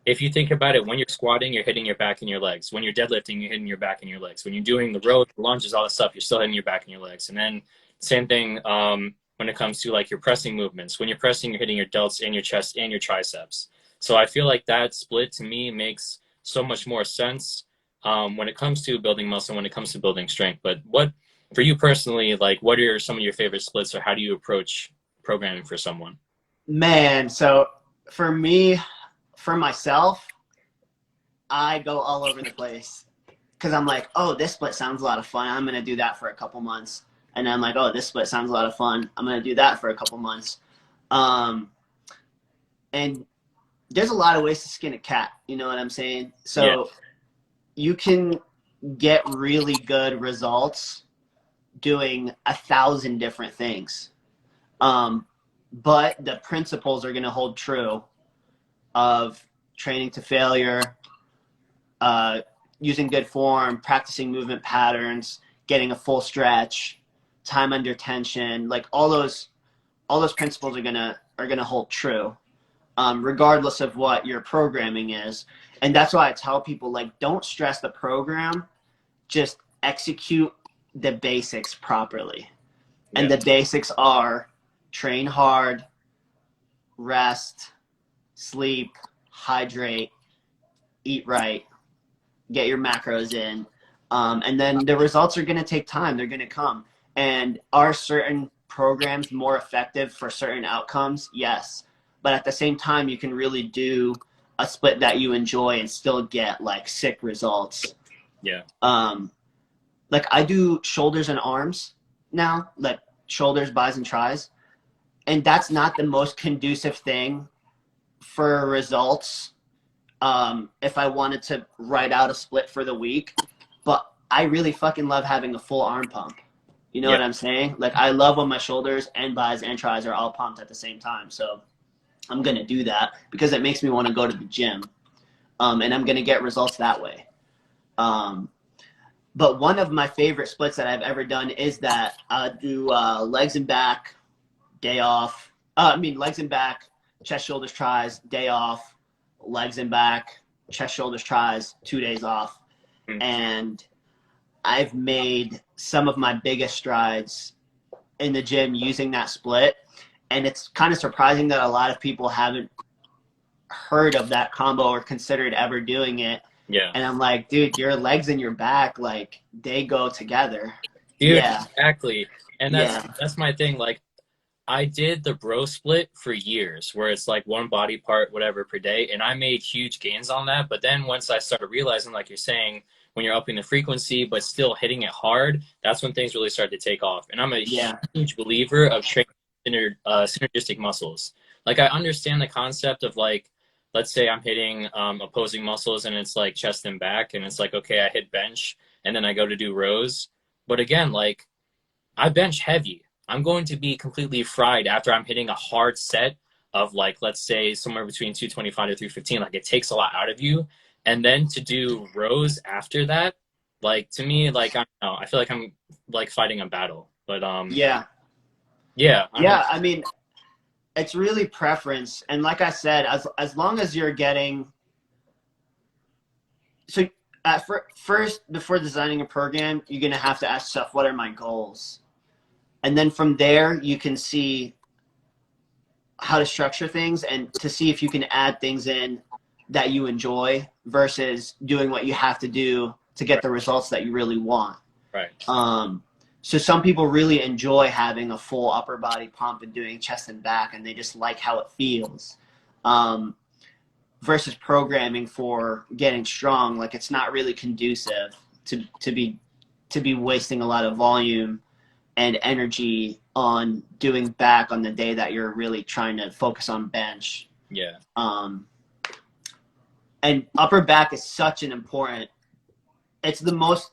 if you think about it, when you're squatting, you're hitting your back and your legs. When you're deadlifting, you're hitting your back and your legs. When you're doing the rows, the lunges, all that stuff, you're still hitting your back and your legs. And then same thing when it comes to like your pressing movements. When you're pressing, you're hitting your delts and your chest and your triceps. So I feel like that split to me makes so much more sense when it comes to building muscle, when it comes to building strength. But what, for you personally, like what are some of your favorite splits or how do you approach programming for someone? Man, so for me, for myself, I go all over the place because I'm like, oh, this split sounds a lot of fun. I'm going to do that for a couple months. And then I'm like, oh, this split sounds a lot of fun. I'm going to do that for a couple months. And there's a lot of ways to skin a cat. You know what I'm saying? So you can get really good results doing 1,000 different things. But the principles are going to hold true of training to failure, using good form, practicing movement patterns, getting a full stretch, time under tension, like all those principles are gonna hold true, regardless of what your programming is. And that's why I tell people, like, don't stress the program, just execute the basics properly. And the basics are train hard, rest, sleep, hydrate, eat right, get your macros in, and then the results are going to take time. They're going to come. And are certain programs more effective for certain outcomes? Yes. But at the same time, you can really do a split that you enjoy and still get like sick results. Yeah. Like I do shoulders and arms now, like shoulders, bis, and tris. And that's not the most conducive thing for results if I wanted to write out a split for the week. But I really fucking love having a full arm pump. You know what I'm saying? Like I love when my shoulders and bis and tris are all pumped at the same time. So I'm going to do that because it makes me want to go to the gym. and I'm going to get results that way. But one of my favorite splits that I've ever done is that I do legs and back, day off. Legs and back, chest, shoulders, tries, day off, legs and back, chest, shoulders, tries, 2 days off. And I've made some of my biggest strides in the gym using that split. And it's kind of surprising that a lot of people haven't heard of that combo or considered ever doing it. Yeah. And I'm like, dude, your legs and your back, like, they go together. Dude, yeah. Exactly. And that's my thing. Like, I did the bro split for years where it's like one body part, whatever, per day. And I made huge gains on that. But then once I started realizing, like you're saying, when you're upping the frequency but still hitting it hard, that's when things really start to take off. And I'm a huge believer of training synergistic muscles. Like, I understand the concept of, like, let's say I'm hitting opposing muscles and it's like chest and back, and it's like, okay, I hit bench and then I go to do rows. But again, like, I bench heavy. I'm going to be completely fried after I'm hitting a hard set of, like, let's say somewhere between 225 to 315. Like, it takes a lot out of you. And then to do rows after that, like, to me, like, I don't know, I feel like I'm like fighting a battle. But yeah. I mean, it's really preference. And like I said, as long as you're getting, so at first, before designing a program, you're going to have to ask yourself, what are my goals? And then from there, you can see how to structure things and to see if you can add things in that you enjoy versus doing what you have to do to get the results that you really want. Right. So some people really enjoy having a full upper body pump and doing chest and back, and they just like how it feels. Versus programming for getting strong, like, it's not really conducive to be wasting a lot of volume and energy on doing back on the day that you're really trying to focus on bench. Yeah. And upper back is such an important, it's the most,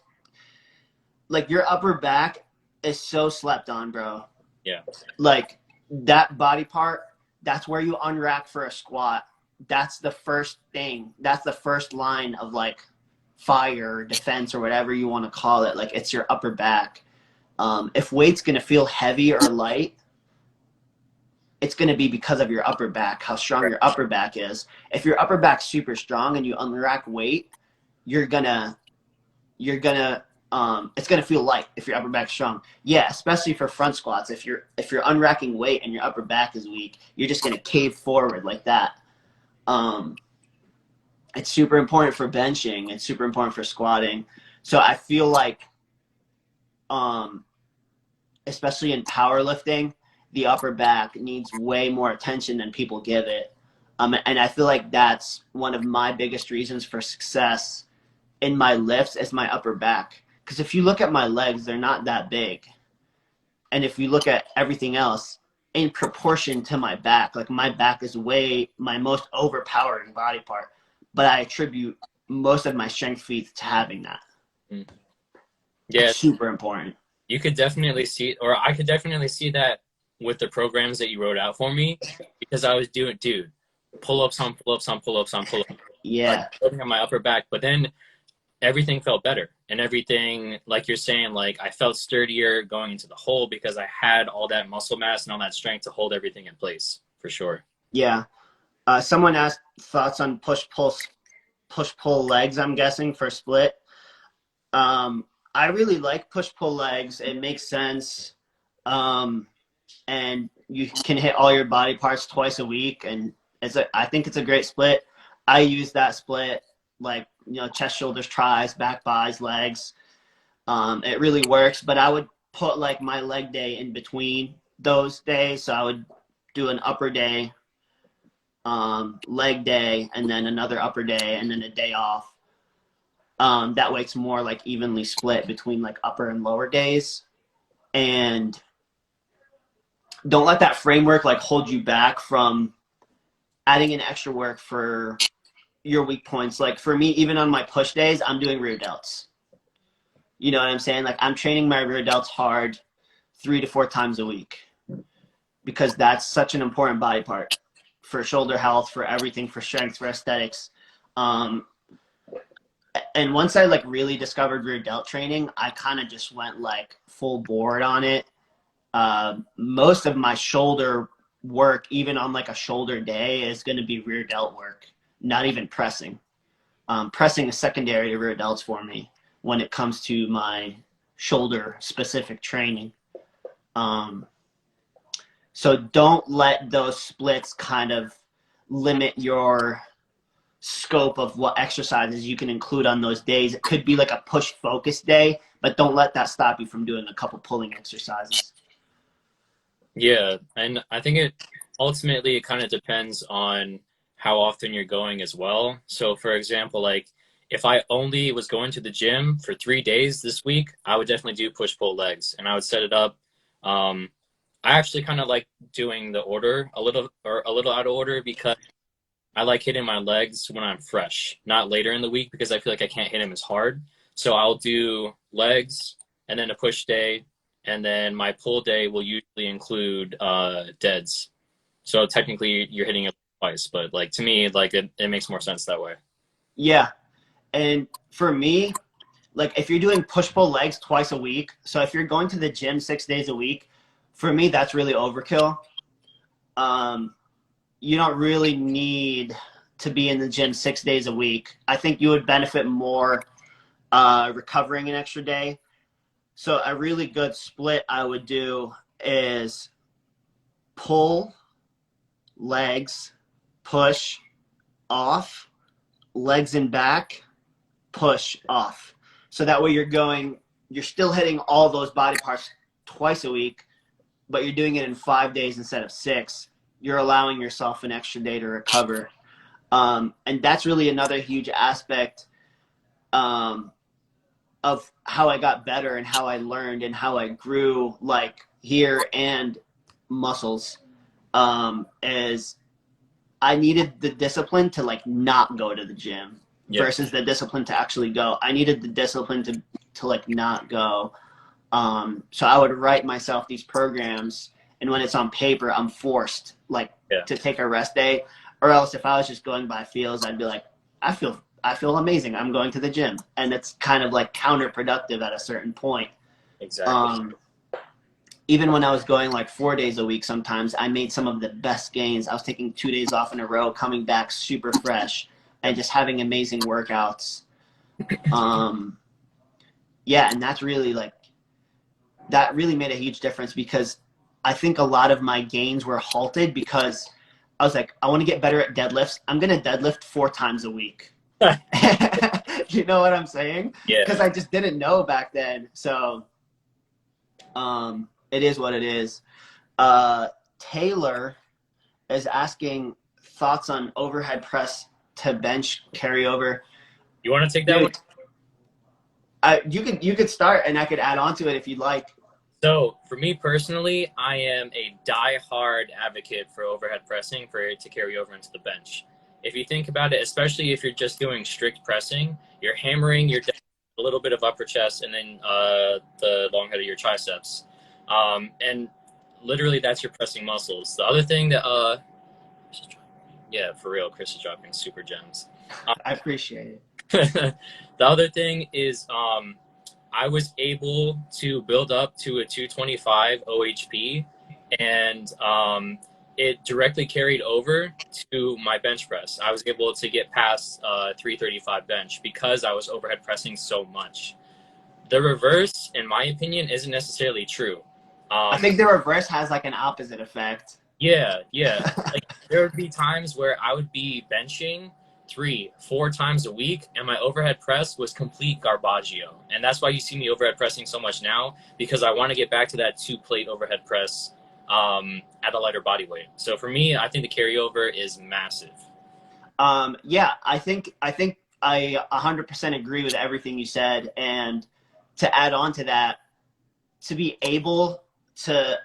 like, your upper back is so slept on, bro. Yeah. Like, that body part, that's where you unrack for a squat. That's the first thing. That's the first line of, like, fire, defense, or whatever you want to call it. Like, it's your upper back. If weight's going to feel heavy or light, it's going to be because of your upper back, how strong your upper back is. If your upper back's super strong and you unrack weight, it's going to feel light if your upper back's strong. Yeah, especially for front squats. If you're unracking weight and your upper back is weak, you're just going to cave forward like that. It's super important for benching. It's super important for squatting. So I feel like, especially in powerlifting, the upper back needs way more attention than people give it. And I feel like that's one of my biggest reasons for success in my lifts is my upper back. Because if you look at my legs, they're not that big. And if you look at everything else in proportion to my back, like, my back is my most overpowering body part. But I attribute most of my strength feats to having that. Yeah. It's super important. You could definitely see, or I could definitely see that with the programs that you wrote out for me, because I was doing, dude, pull-ups on pull-ups on pull-ups on pull-ups. Yeah. Like, building on my upper back. But then everything felt better, and everything, like you're saying, like, I felt sturdier going into the hole because I had all that muscle mass and all that strength to hold everything in place, for sure. Yeah. Someone asked thoughts on push-pull legs, I'm guessing, for split. I really like push-pull legs. It makes sense. And you can hit all your body parts twice a week, and I think it's a great split. I use that split, like, chest, shoulders, tries, back, buys, legs. It really works, but I would put, like, my leg day in between those days. So I would do an upper day, leg day, and then another upper day, and then a day off. That way it's more, like, evenly split between, like, upper and lower days. And don't let that framework, like, hold you back from adding in extra work for your weak points. Like, for me, even on my push days, I'm doing rear delts. You know what I'm saying? Like, I'm training my rear delts hard 3 to 4 times a week, because that's such an important body part for shoulder health, for everything, for strength, for aesthetics. Um, and once I like really discovered rear delt training, I kind of just went like full board on it. Most of my shoulder work, even on like a shoulder day, is going to be rear delt work, not even pressing. Pressing is secondary to rear delts for me when it comes to my shoulder specific training. So don't let those splits kind of limit your scope of what exercises you can include on those days. It could be like a push focus day, but don't let that stop you from doing a couple pulling exercises. Yeah, and I think it ultimately it kind of depends on how often you're going as well. So for example, like if I only was going to the gym for 3 days this week, I would definitely do push pull legs and I would set it up. Um, I actually kind of like doing the order a little out of order because I like hitting my legs when I'm fresh, not later in the week because I feel like I can't hit them as hard. So I'll do legs and then a push day, and then my pull day will usually include deads. So technically you're hitting it twice, but like to me, like it makes more sense that way. Yeah. And for me, like if you're doing push pull legs twice a week, so if you're going to the gym 6 days a week, for me, that's really overkill. You don't really need to be in the gym 6 days a week. I think you would benefit more recovering an extra day. So a really good split I would do is pull, legs, push, off, legs and back, push, off. So that way you're still hitting all those body parts twice a week, but you're doing it in 5 days instead of 6. You're allowing yourself an extra day to recover. And that's really another huge aspect of how I got better and how I learned and how I grew like here and muscles, is I needed the discipline to like not go to the gym versus the discipline to actually go. I needed the discipline to like not go. So I would write myself these programs, and when it's on paper, I'm forced like to take a rest day, or else if I was just going by feels, I'd be like, I feel amazing. I'm going to the gym, and it's kind of like counterproductive at a certain point. Exactly. Even when I was going like 4 days a week, sometimes I made some of the best gains. I was taking 2 days off in a row, coming back super fresh, and just having amazing workouts. Yeah, and that's really like, that really made a huge difference because I think a lot of my gains were halted because I was like, I want to get better at deadlifts. I'm going to deadlift 4 times a week. You know what I'm saying? Yeah. Because I just didn't know back then. So it is what it is. Taylor is asking thoughts on overhead press to bench carryover. You want to take that one? You could start, and I could add on to it if you'd like. So for me personally, I am a die-hard advocate for overhead pressing for it to carry over into the bench. If you think about it, especially if you're just doing strict pressing, you're hammering your a little bit of upper chest and then the long head of your triceps. And literally that's your pressing muscles. The other thing that, yeah, for real, Chris is dropping super gems. I appreciate it. The other thing is I was able to build up to a 225 OHP, and it directly carried over to my bench press. I was able to get past 335 bench because I was overhead pressing so much. The reverse, in my opinion, isn't necessarily true. I think the reverse has like an opposite effect. Yeah. Like there would be times where I would be benching 3-4 times a week, and my overhead press was complete garbaggio. And that's why you see me overhead pressing so much now, because I want to get back to that 2-plate overhead press at a lighter body weight. So for me, I think the carryover is massive. Yeah, I think I 100% agree with everything you said. And to add on to that, to be able to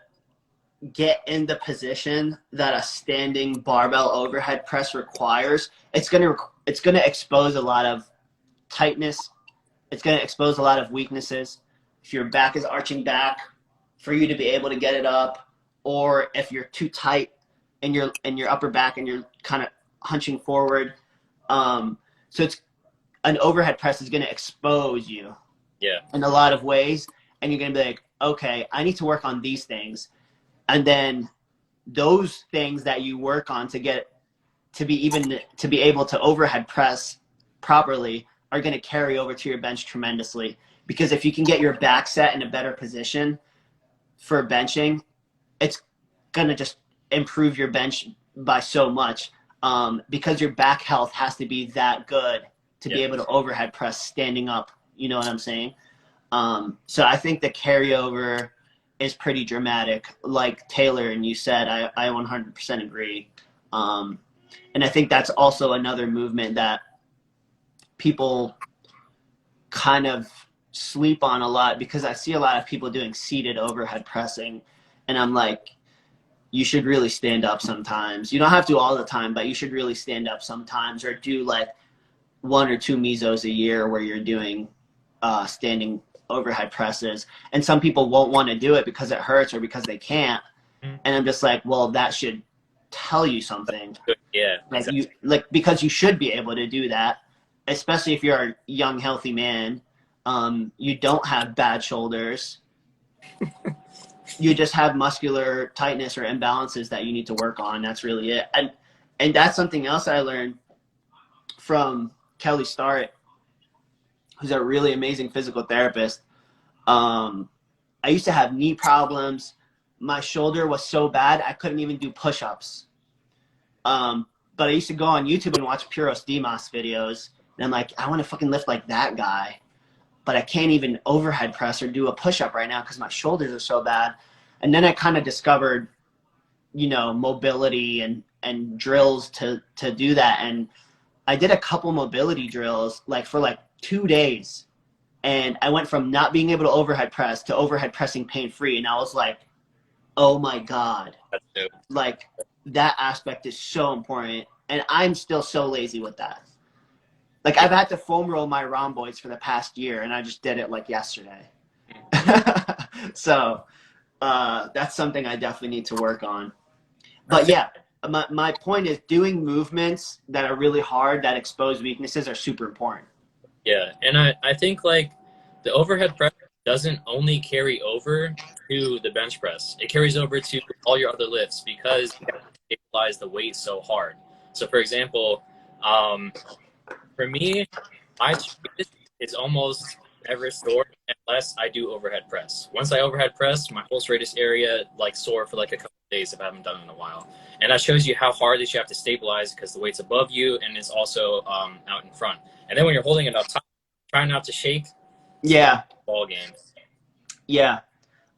get in the position that a standing barbell overhead press requires, it's gonna expose a lot of tightness. It's gonna expose a lot of weaknesses. If your back is arching back, for you to be able to get it up, or if you're too tight in your upper back and you're kind of hunching forward, So it's an overhead press is going to expose you Yeah. in a lot of ways, and you're going to be like, okay, I need to work on these things, and then those things that you work on to be able to overhead press properly are going to carry over to your bench tremendously. Because if you can get your back set in a better position for benching, it's going to just improve your bench by so much, because your back health has to be that good to be able to overhead press standing up. You know what I'm saying? So I think the carryover is pretty dramatic. Like Taylor and you said, I 100% agree. And I think that's also another movement that people kind of sleep on a lot, because I see a lot of people doing seated overhead pressing, and I'm like, you should really stand up sometimes. You don't have to all the time, but you should really stand up sometimes, or do like 1 or 2 mesos a year where you're doing standing overhead presses. And some people won't want to do it because it hurts or because they can't. And I'm just like, well, that should tell you something. Yeah. Like because you should be able to do that, especially if you're a young, healthy man. You don't have bad shoulders. You just have muscular tightness or imbalances that you need to work on. That's really it. And that's something else I learned from Kelly Starrett, who's a really amazing physical therapist. I used to have knee problems. My shoulder was so bad I couldn't even do push-ups. But I used to go on YouTube and watch Puros Dimas videos, and I'm like, I want to fucking lift like that guy, but I can't even overhead press or do a push-up right now because my shoulders are so bad. And then I kind of discovered, mobility and drills to do that. And I did a couple mobility drills for 2 days. And I went from not being able to overhead press to overhead pressing pain-free. And I was like, oh my God. That's dope. Like, that aspect is so important. And I'm still so lazy with that. Like, I've had to foam roll my rhomboids for the past year, and I just did it yesterday. So that's something I definitely need to work on. But yeah, my point is, doing movements that are really hard, that expose weaknesses, are super important. Yeah, and I think the overhead press doesn't only carry over to the bench press. It carries over to all your other lifts because you have to stabilize the weight so hard. So for example, for me, my strength is almost never sore unless I do overhead press. Once I overhead press, my whole serratus area sore for a couple of days if I haven't done it in a while. And that shows you how hard that you have to stabilize because the weight's above you and it's also out in front. And then when you're holding it up top, try not to shake. Yeah. Ball game. Yeah.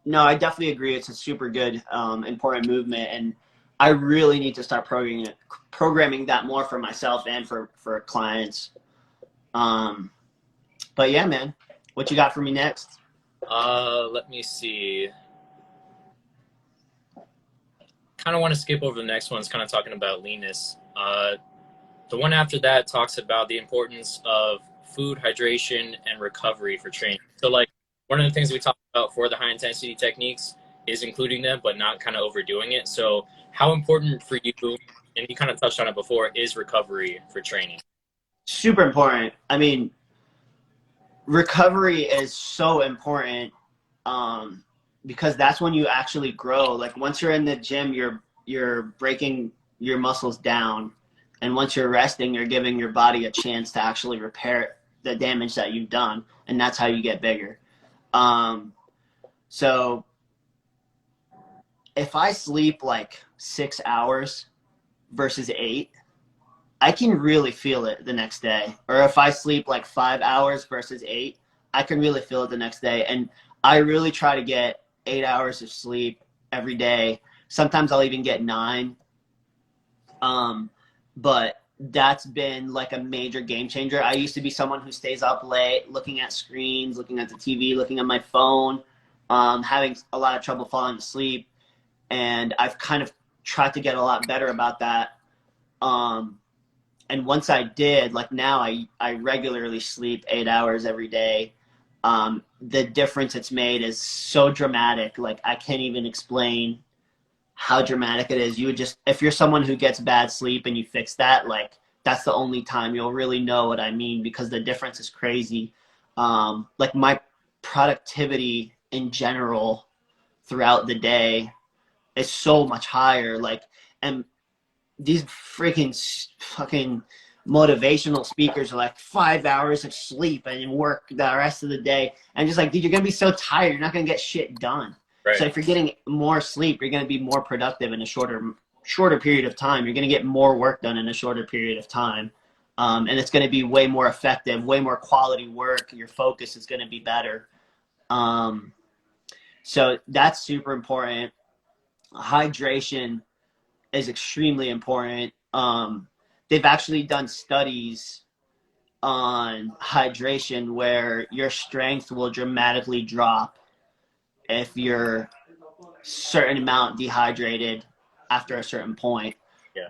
No, I definitely agree. It's a super good, important movement, and I really need to start programming that more for myself and for clients. But yeah, man, what you got for me next? Let me see. Kind of want to skip over the next one. It's kind of talking about leanness. The one after that talks about the importance of food, hydration, and recovery for training. So one of the things we talk about for the high intensity techniques is including them, but not kind of overdoing it. So how important for you, and you kind of touched on it before, is recovery for training? Super important. I mean, recovery is so important, because that's when you actually grow. Once you're in the gym, you're breaking your muscles down, and once you're resting, you're giving your body a chance to actually repair the damage that you've done, and that's how you get bigger. So if I sleep 6 hours versus 8, I can really feel it the next day. Or if I sleep 5 hours versus 8, I can really feel it the next day. And I really try to get 8 hours of sleep every day. Sometimes I'll even get 9. But that's been a major game changer. I used to be someone who stays up late looking at screens, looking at the TV, looking at my phone, having a lot of trouble falling asleep. And I've kind of tried to get a lot better about that. And once I did, now I regularly sleep 8 hours every day. The difference it's made is so dramatic. I can't even explain how dramatic it is. You would just, if you're someone who gets bad sleep and you fix that, that's the only time you'll really know what I mean, because the difference is crazy. Like my productivity in general throughout the day is so much higher. Like, and these freaking fucking motivational speakers are like 5 hours of sleep and work the rest of the day. And just like, dude, you're going to be so tired. You're not going to get shit done. Right. So if you're getting more sleep, you're going to be more productive in a shorter period of time. You're going to get more work done in a shorter period of time. And it's going to be way more effective, way more quality work. Your focus is going to be better. So that's super important. Hydration is extremely important. They've actually done studies on hydration where your strength will dramatically drop if you're certain amount dehydrated after a certain point. Yeah.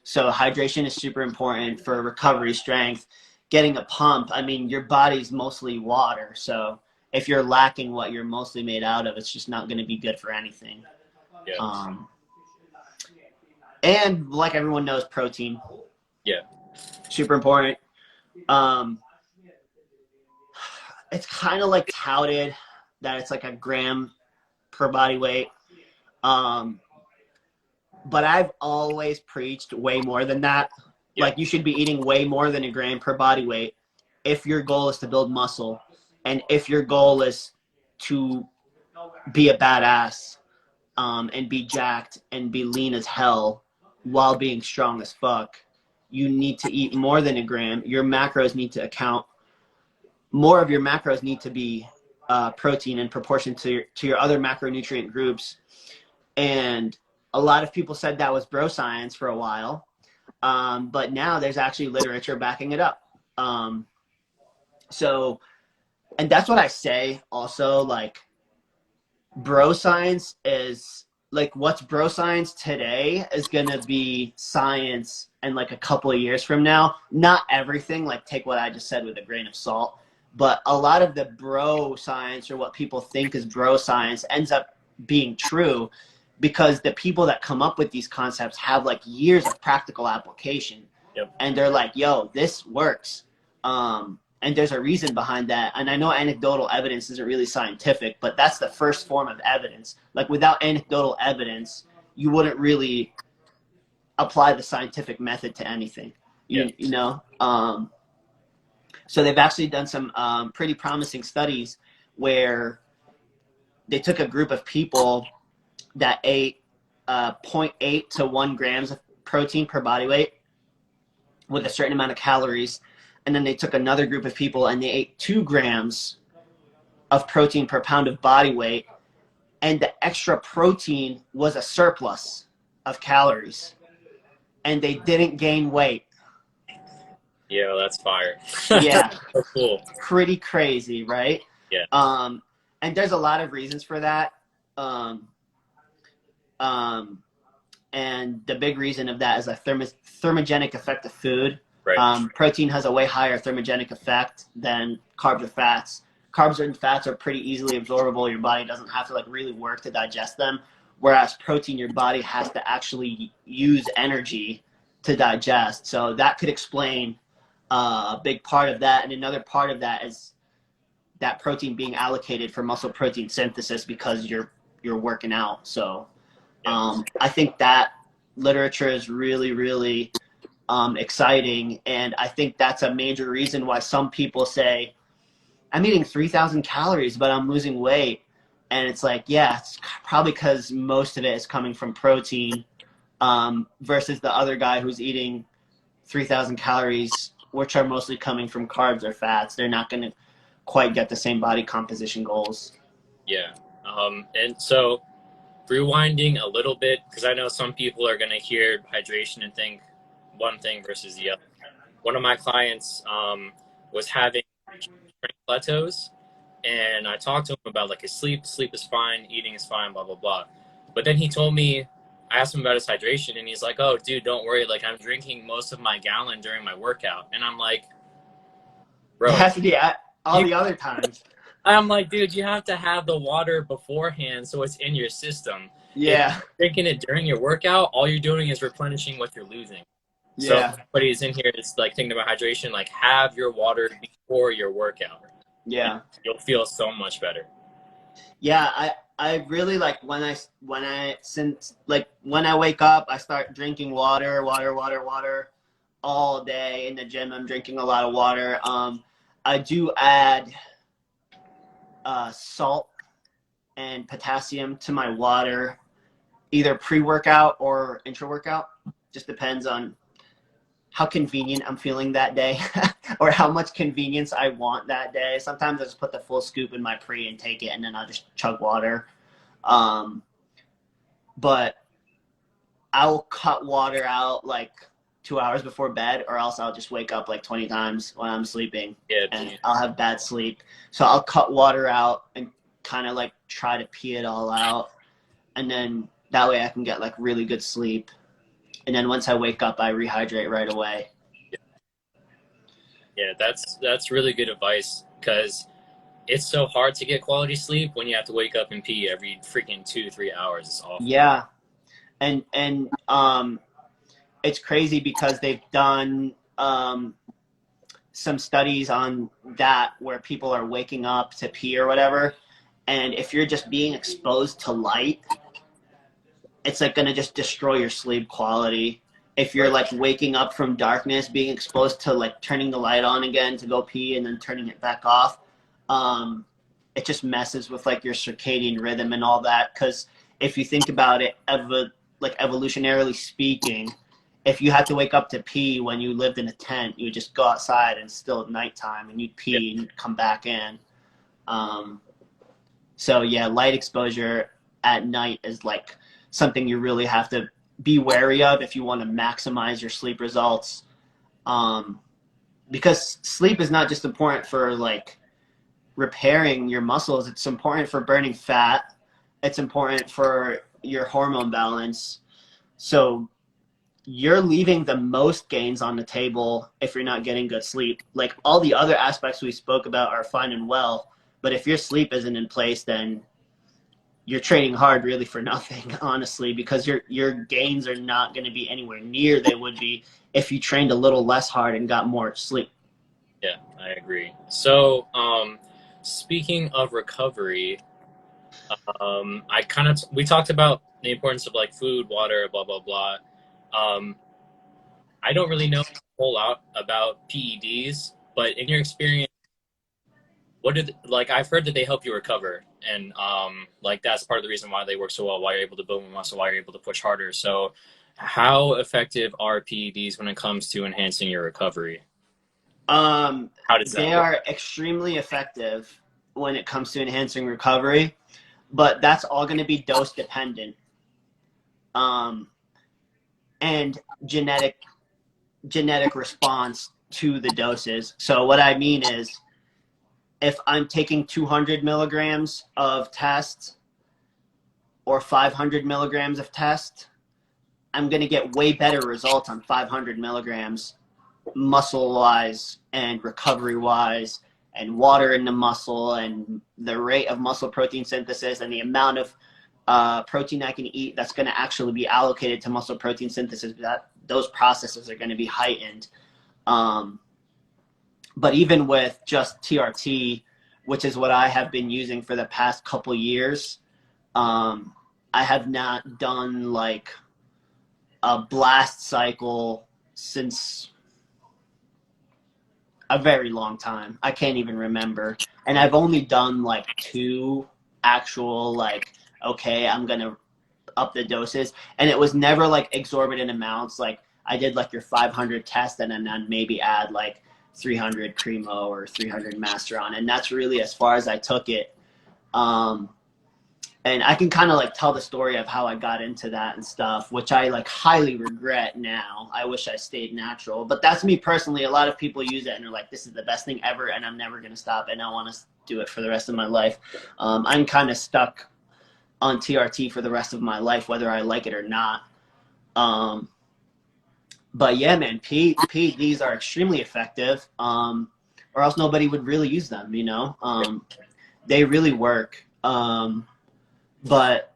So hydration is super important for recovery strength. Getting a pump, I mean, your body's mostly water. So if you're lacking what you're mostly made out of, it's just not going to be good for anything. Yeah. And like everyone knows, protein. Yeah. Super important. It's kind of like touted that it's like a gram per body weight. But I've always preached way more than that. Yeah. Like, you should be eating way more than a gram per body weight if your goal is to build muscle, and if your goal is to be a badass, and be jacked and be lean as hell while being strong as fuck. You need to eat more than a gram. Your macros need to account. More of your macros need to be protein in proportion to your other macronutrient groups. And a lot of people said that was bro science for a while, but now there's actually literature backing it up. So, and that's what I say also, like, bro science is like, what's bro science today is gonna be science in like a couple of years from now. Not everything, like, take what I just said with a grain of salt, but a lot of the bro science, or what people think is bro science, ends up being true because the people that come up with these concepts have like years of practical application. Yep. And they're like, yo, this works. And there's a reason behind that. And I know anecdotal evidence isn't really scientific, but that's the first form of evidence. Like, without anecdotal evidence, you wouldn't really apply the scientific method to anything. You know? So they've actually done some pretty promising studies where they took a group of people that ate 0.8 to 1 grams of protein per body weight with a certain amount of calories. And then they took another group of people and they ate 2 grams of protein per pound of body weight. And the extra protein was a surplus of calories. And they didn't gain weight. Yeah, that's fire. Yeah. So cool. Pretty crazy, right? Yeah. And there's a lot of reasons for that. And the big reason of that is a thermogenic effect of food. Right. Protein has a way higher thermogenic effect than carbs or fats. Carbs and fats are pretty easily absorbable. Your body doesn't have to like really work to digest them. Whereas protein, your body has to actually use energy to digest. So that could explain a big part of that. And another part of that is that protein being allocated for muscle protein synthesis because you're working out. So I think that literature is really, really exciting. And I think that's a major reason why some people say, I'm eating 3,000 calories, but I'm losing weight. And it's like, yeah, it's probably because most of it is coming from protein versus the other guy who's eating 3,000 calories, which are mostly coming from carbs or fats. They're not going to quite get the same body composition goals. Yeah. And so rewinding a little bit, because I know some people are going to hear hydration and think one thing versus the other. One of my clients was having strength plateaus, and I talked to him about like his sleep is fine, eating is fine, blah blah blah. But then he told me, I asked him about his hydration, and he's like, oh dude, don't worry, like I'm drinking most of my gallon during my workout. And I'm like, bro, it has to be all the other times. I'm like, dude, you have to have the water beforehand so it's in your system. Yeah. If you're drinking it during your workout, all you're doing is replenishing what you're losing. So if Yeah. anybody's in here is like thinking about hydration, like have your water before your workout. And Yeah. you'll feel so much better. Yeah, I really like since like when I wake up, I start drinking water all day in the gym. I'm drinking a lot of water. I do add salt and potassium to my water, either pre-workout or intra-workout. Just depends on how convenient I'm feeling that day or how much convenience I want that day. Sometimes I just put the full scoop in my pre and take it, and then I'll just chug water. Um, but I'll cut water out like 2 hours before bed, or else I'll just wake up like 20 times when I'm sleeping Yeah, and I'll have bad sleep. So I'll cut water out and kind of like try to pee it all out. And then that way I can get like really good sleep. And then once I wake up, I rehydrate right away. yeah, that's really good advice because it's so hard to get quality sleep when you have to wake up and pee every freaking 2 3 hours. It's awful. Yeah. And it's crazy because they've done some studies on that where people are waking up to pee or whatever. And if you're just being exposed to light, it's like going to just destroy your sleep quality. If you're like waking up from darkness, being exposed to like turning the light on again to go pee and then turning it back off, it just messes with like your circadian rhythm and all that. Because if you think about it, like evolutionarily speaking, if you had to wake up to pee when you lived in a tent, you would just go outside and it's still at nighttime and you'd pee and you'd come back in. So yeah, light exposure at night is like something you really have to be wary of if you want to maximize your sleep results. Because sleep is not just important for like repairing your muscles, it's important for burning fat. It's important for your hormone balance. So you're leaving the most gains on the table if you're not getting good sleep. Like all the other aspects we spoke about are fine and well, but if your sleep isn't in place, then you're training hard really for nothing, honestly, because your gains are not going to be anywhere near they would be if you trained a little less hard and got more sleep. Yeah, I agree. So, speaking of recovery, we talked about the importance of like food, water, blah blah blah. Um, I don't really know a whole lot about PEDs, but in your experience, what did like I've heard that they help you recover, and like that's part of the reason why they work so well, why you're able to build more muscle, why you're able to push harder. So, how effective are PEDs when it comes to enhancing your recovery? How does that They work? are extremely effective when it comes to enhancing recovery, but that's all going to be dose dependent, and genetic response to the doses. So what I mean is, if I'm taking 200 milligrams of test or 500 milligrams of test, I'm going to get way better results on 500 milligrams muscle wise and recovery wise, and water in the muscle and the rate of muscle protein synthesis and the amount of protein I can eat that's going to actually be allocated to muscle protein synthesis. Those processes are going to be heightened. But even with just TRT, which is what I have been using for the past couple years, I have not done like a blast cycle since a very long time. I can't even remember. And I've only done like 2 actual like, okay, I'm going to up the doses. And it was never like exorbitant amounts. Like I did like your 500 test and then maybe add like 300 Primo or 300 Masteron. And that's really as far as I took it. And I can kind of like tell the story of how I got into that and stuff, which I like highly regret now. I wish I stayed natural, but that's me personally. A lot of people use it and they're like, this is the best thing ever and I'm never going to stop and I want to do it for the rest of my life. I'm kind of stuck on TRT for the rest of my life, whether I like it or not. But yeah, man, PEDs are extremely effective, or else nobody would really use them, you know? They really work. But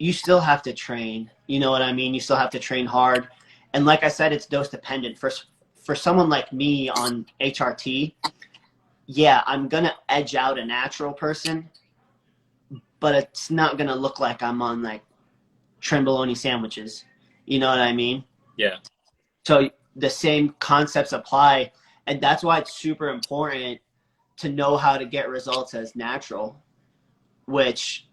you still have to train, you know what I mean? You still have to train hard. And like I said, it's dose dependent. For someone like me on HRT, yeah, I'm gonna edge out a natural person, but it's not gonna look like I'm on like trenbolone sandwiches. You know what I mean? Yeah. So the same concepts apply, and that's why it's super important to know how to get results as natural, which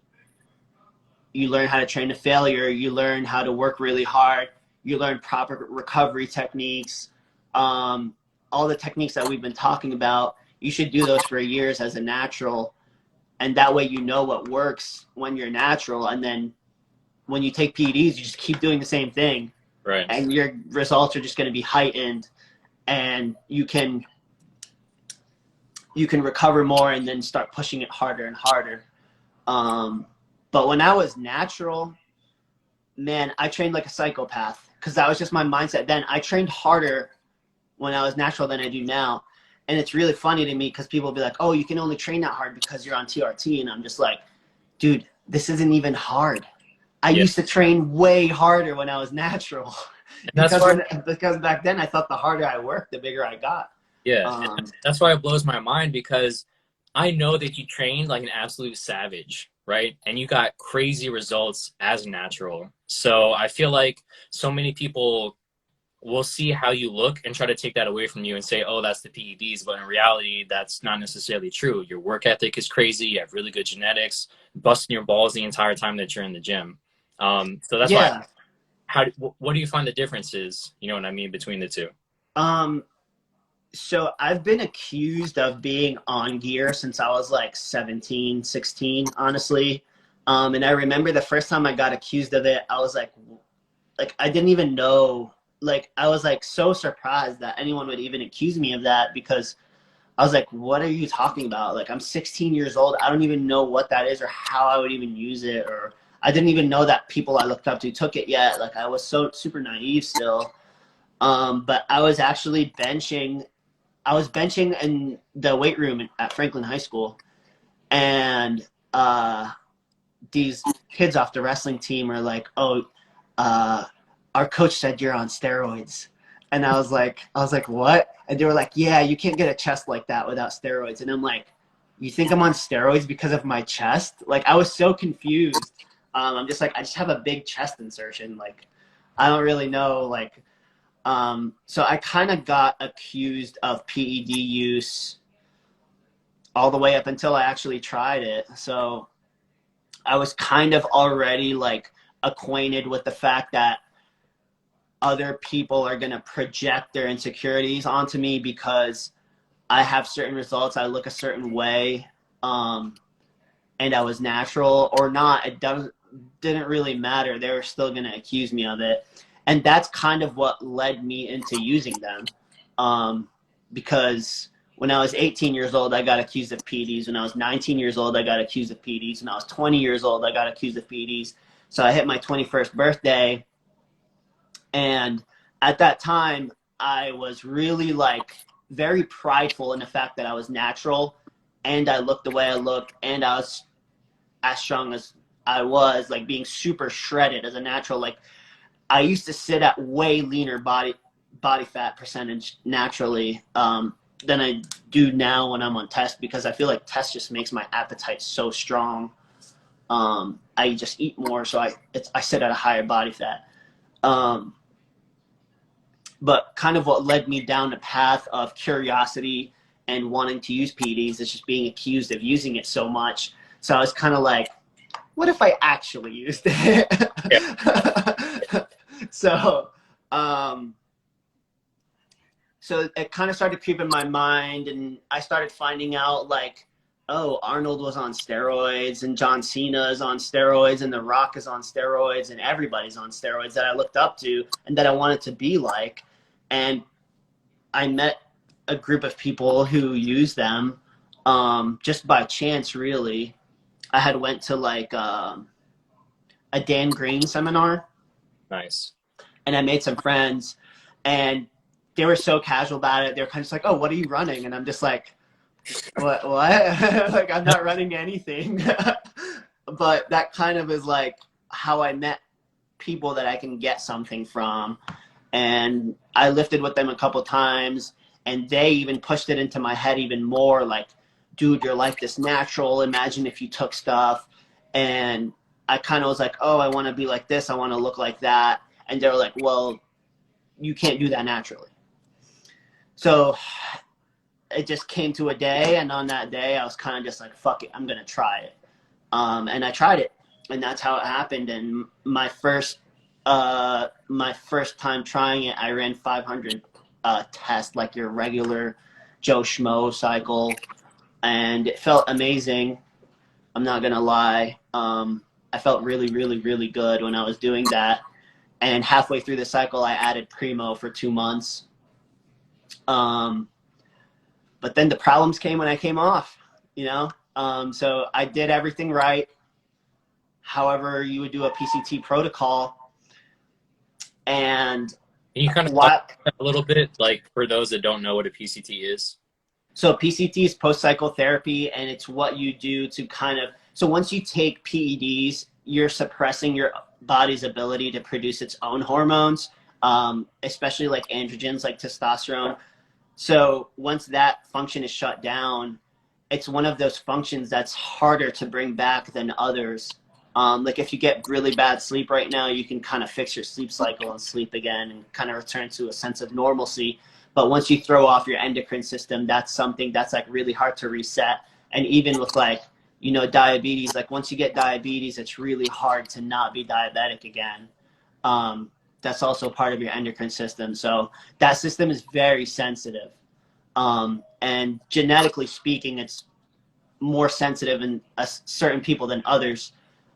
you learn how to train to failure, you learn how to work really hard, you learn proper recovery techniques, all the techniques that we've been talking about. You should do those for years as a natural, and that way you know what works when you're natural, and then when you take PEDs, you just keep doing the same thing, Right. and your results are just going to be heightened, and you can recover more and then start pushing it harder and harder. But when I was natural, man, I trained like a psychopath because that was just my mindset then. I trained harder when I was natural than I do now. And it's really funny to me because people will be like, oh, you can only train that hard because you're on TRT. And I'm just like, dude, this isn't even hard. I used to train way harder when I was natural. Because back then I thought the harder I worked, the bigger I got. Yeah, that's why it blows my mind, because I know that you trained like an absolute savage, right? And you got crazy results as natural. So I feel like so many people will see how you look and try to take that away from you and say, oh, that's the PEDs. But in reality, that's not necessarily true. Your work ethic is crazy. You have really good genetics, busting your balls the entire time that you're in the gym. So that's why, what do you find the difference is, you know what I mean, between the two? So I've been accused of being on gear since I was like 17, 16, honestly. And I remember the first time I got accused of it, I was like I didn't even know, like, I was like so surprised that anyone would even accuse me of that, because I was like, what are you talking about? Like, I'm 16 years old. I don't even know what that is or how I would even use it. Or I didn't even know that people I looked up to took it yet. Like, I was so super naive still. But I was actually benching in the weight room at Franklin High School, and these kids off the wrestling team are like, "Oh, our coach said you're on steroids," and I was like, "What?" And they were like, "Yeah, you can't get a chest like that without steroids." And I'm like, "You think I'm on steroids because of my chest?" Like, I was so confused. I'm just like, I just have a big chest insertion. Like, I don't really know, like. So I kind of got accused of PED use all the way up until I actually tried it. So I was kind of already like acquainted with the fact that other people are going to project their insecurities onto me because I have certain results. I look a certain way. And I was natural or not. Didn't really matter. They were still going to accuse me of it. And that's kind of what led me into using them, because when I was 18 years old, I got accused of PEDs. When I was 19 years old, I got accused of PEDs. When I was 20 years old, I got accused of PEDs. So I hit my 21st birthday, and at that time, I was really like very prideful in the fact that I was natural, and I looked the way I looked, and I was as strong as I was, like being super shredded as a natural, like. I used to sit at way leaner body fat percentage naturally than I do now when I'm on test, because I feel like test just makes my appetite so strong. I just eat more, so I sit at a higher body fat. But kind of what led me down the path of curiosity and wanting to use PEDs is just being accused of using it so much. So I was kind of like, what if I actually used it? Yeah. So it kind of started creeping in my mind, and I started finding out like, oh, Arnold was on steroids, and John Cena is on steroids, and The Rock is on steroids, and everybody's on steroids that I looked up to and that I wanted to be like. And I met a group of people who use them just by chance, really. I had went to like a Dan Green seminar. Nice. And I made some friends, and they were so casual about it. They were kind of just like, "Oh, what are you running?" And I'm just like, "What? Like, I'm not running anything." But that kind of is like how I met people that I can get something from. And I lifted with them a couple times, and they even pushed it into my head even more, like, dude, you're like this natural. Imagine if you took stuff. And I kind of was like, oh, I want to be like this. I want to look like that. And they were like, well, you can't do that naturally. So it just came to a day, and on that day, I was kind of just like, fuck it, I'm going to try it. And I tried it, and that's how it happened. And my first time trying it, I ran 500 test, like your regular Joe Schmo cycle, and it felt amazing. I'm not gonna lie. I felt really, really, really good when I was doing that. And halfway through the cycle, I added Primo for 2 months. But then the problems came when I came off, you know? So I did everything right. However, you would do a PCT protocol. And Can you kind of talk about that a little bit, like for those that don't know what a PCT is? So PCT is post-cycle therapy, and it's what you do to kind of, so once you take PEDs, you're suppressing your body's ability to produce its own hormones, especially like androgens, like testosterone. So once that function is shut down, it's one of those functions that's harder to bring back than others. Like if you get really bad sleep right now, you can kind of fix your sleep cycle and sleep again and kind of return to a sense of normalcy. But once you throw off your endocrine system, that's something that's like really hard to reset. And even with like, you know, diabetes, like once you get diabetes, it's really hard to not be diabetic again. That's also part of your endocrine system. So that system is very sensitive. And genetically speaking, it's more sensitive in certain people than others.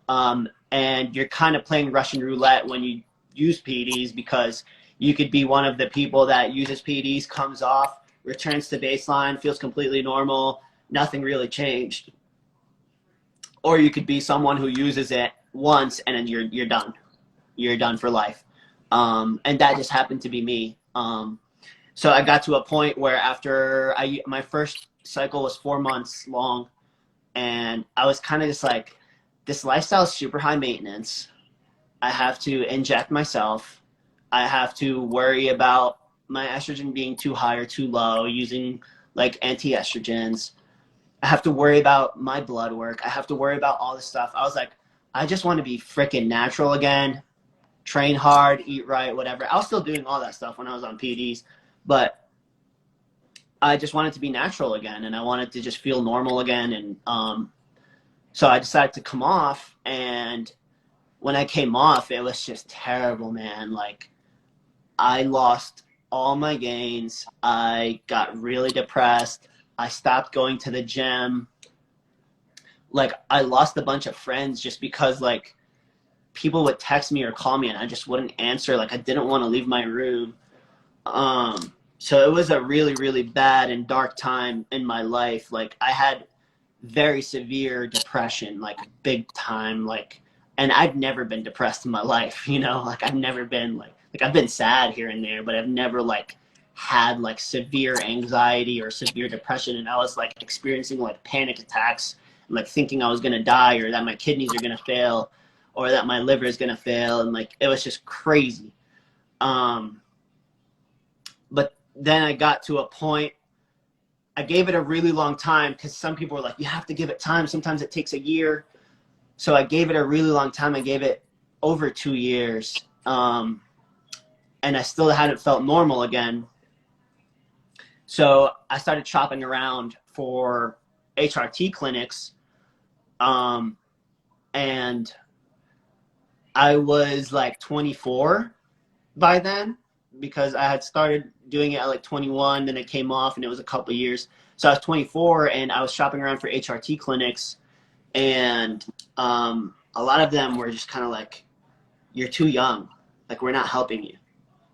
And you're kind of playing Russian roulette when you use PEDs, because you could be one of the people that uses PEDs, comes off, returns to baseline, feels completely normal, nothing really changed. Or you could be someone who uses it once and then you're done. You're done for life. And that just happened to be me. So I got to a point where after my first cycle was 4 months long, and I was kind of just like, this lifestyle is super high maintenance. I have to inject myself. I have to worry about my estrogen being too high or too low, using like anti-estrogens. I have to worry about my blood work. I have to worry about all this stuff. I was like, I just want to be freaking natural again, train hard, eat right, whatever. I was still doing all that stuff when I was on PEDs, but I just wanted to be natural again, and I wanted to just feel normal again. And so I decided to come off, and when I came off, it was just terrible, man. Like, I lost all my gains. I got really depressed. I stopped going to the gym. Like, I lost a bunch of friends just because, like, people would text me or call me and I just wouldn't answer. Like, I didn't want to leave my room. So it was a really, really bad and dark time in my life. Like, I had very severe depression, like big time, like, and I've never been depressed in my life, you know, like I've never been like I've been sad here and there, but I've never like had like severe anxiety or severe depression. And I was like experiencing like panic attacks and like thinking I was going to die, or that my kidneys are going to fail, or that my liver is going to fail. And like, it was just crazy. But then I got to a point, I gave it a really long time, because some people were like, you have to give it time. Sometimes it takes a year. So I gave it a really long time. I gave it over 2 years. And I still hadn't felt normal again. So I started shopping around for HRT clinics. And I was like 24 by then, because I had started doing it at like 21, then it came off, and it was a couple of years. So I was 24, and I was shopping around for HRT clinics, and a lot of them were just kind of like, you're too young. Like, we're not helping you.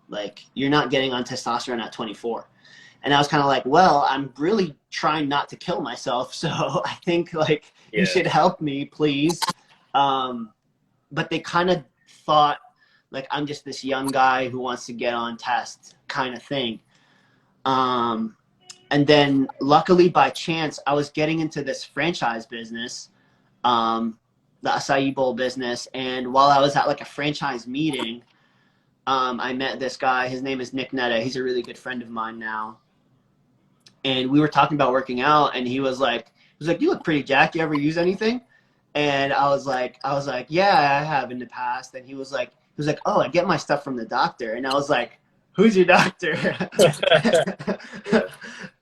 Like, you're not getting on testosterone at 24. And I was kind of like, well, I'm really trying not to kill myself, so I think like you should help me, please. But they kind of thought like I'm just this young guy who wants to get on test kind of thing. And then luckily by chance, I was getting into this franchise business, the acai bowl business. And while I was at like a franchise meeting, I met this guy. His name is Nick Netta. He's a really good friend of mine now. And we were talking about working out, and he was like, "You look pretty jacked. You ever use anything?" And I was like, "Yeah, I have in the past." And he was like, "Oh, I get my stuff from the doctor." And I was like, "Who's your doctor?"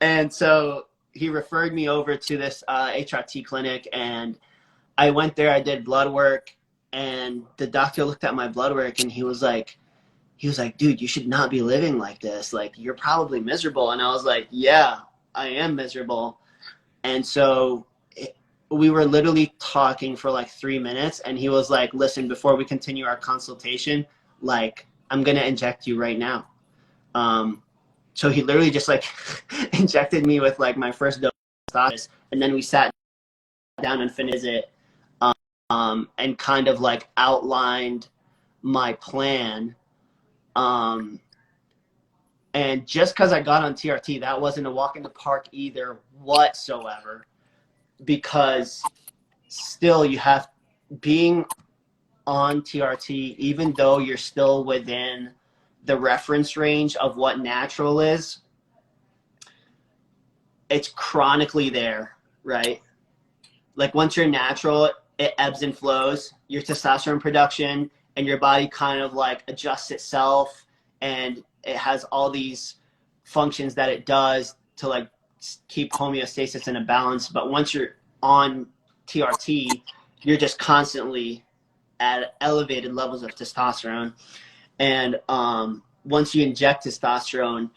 And so he referred me over to this HRT clinic, and I went there. I did blood work, and the doctor looked at my blood work, and he was like, "Dude, you should not be living like this. Like, you're probably miserable." And I was like, "Yeah, I am miserable." And so we were literally talking for like 3 minutes, and he was like, "Listen, before we continue our consultation, like, I'm going to inject you right now." So he literally just like injected me with like my first dose of testosterone, and then we sat down and finished it, and kind of like outlined my plan. And just because I got on TRT, that wasn't a walk in the park either whatsoever, because still you have, being on TRT, even though you're still within the reference range of what natural is, it's chronically there, right? Like once you're natural, it ebbs and flows, your testosterone production, and your body kind of like adjusts itself, and it has all these functions that it does to like keep homeostasis in a balance. But once you're on TRT, you're just constantly at elevated levels of testosterone. And once you inject testosterone,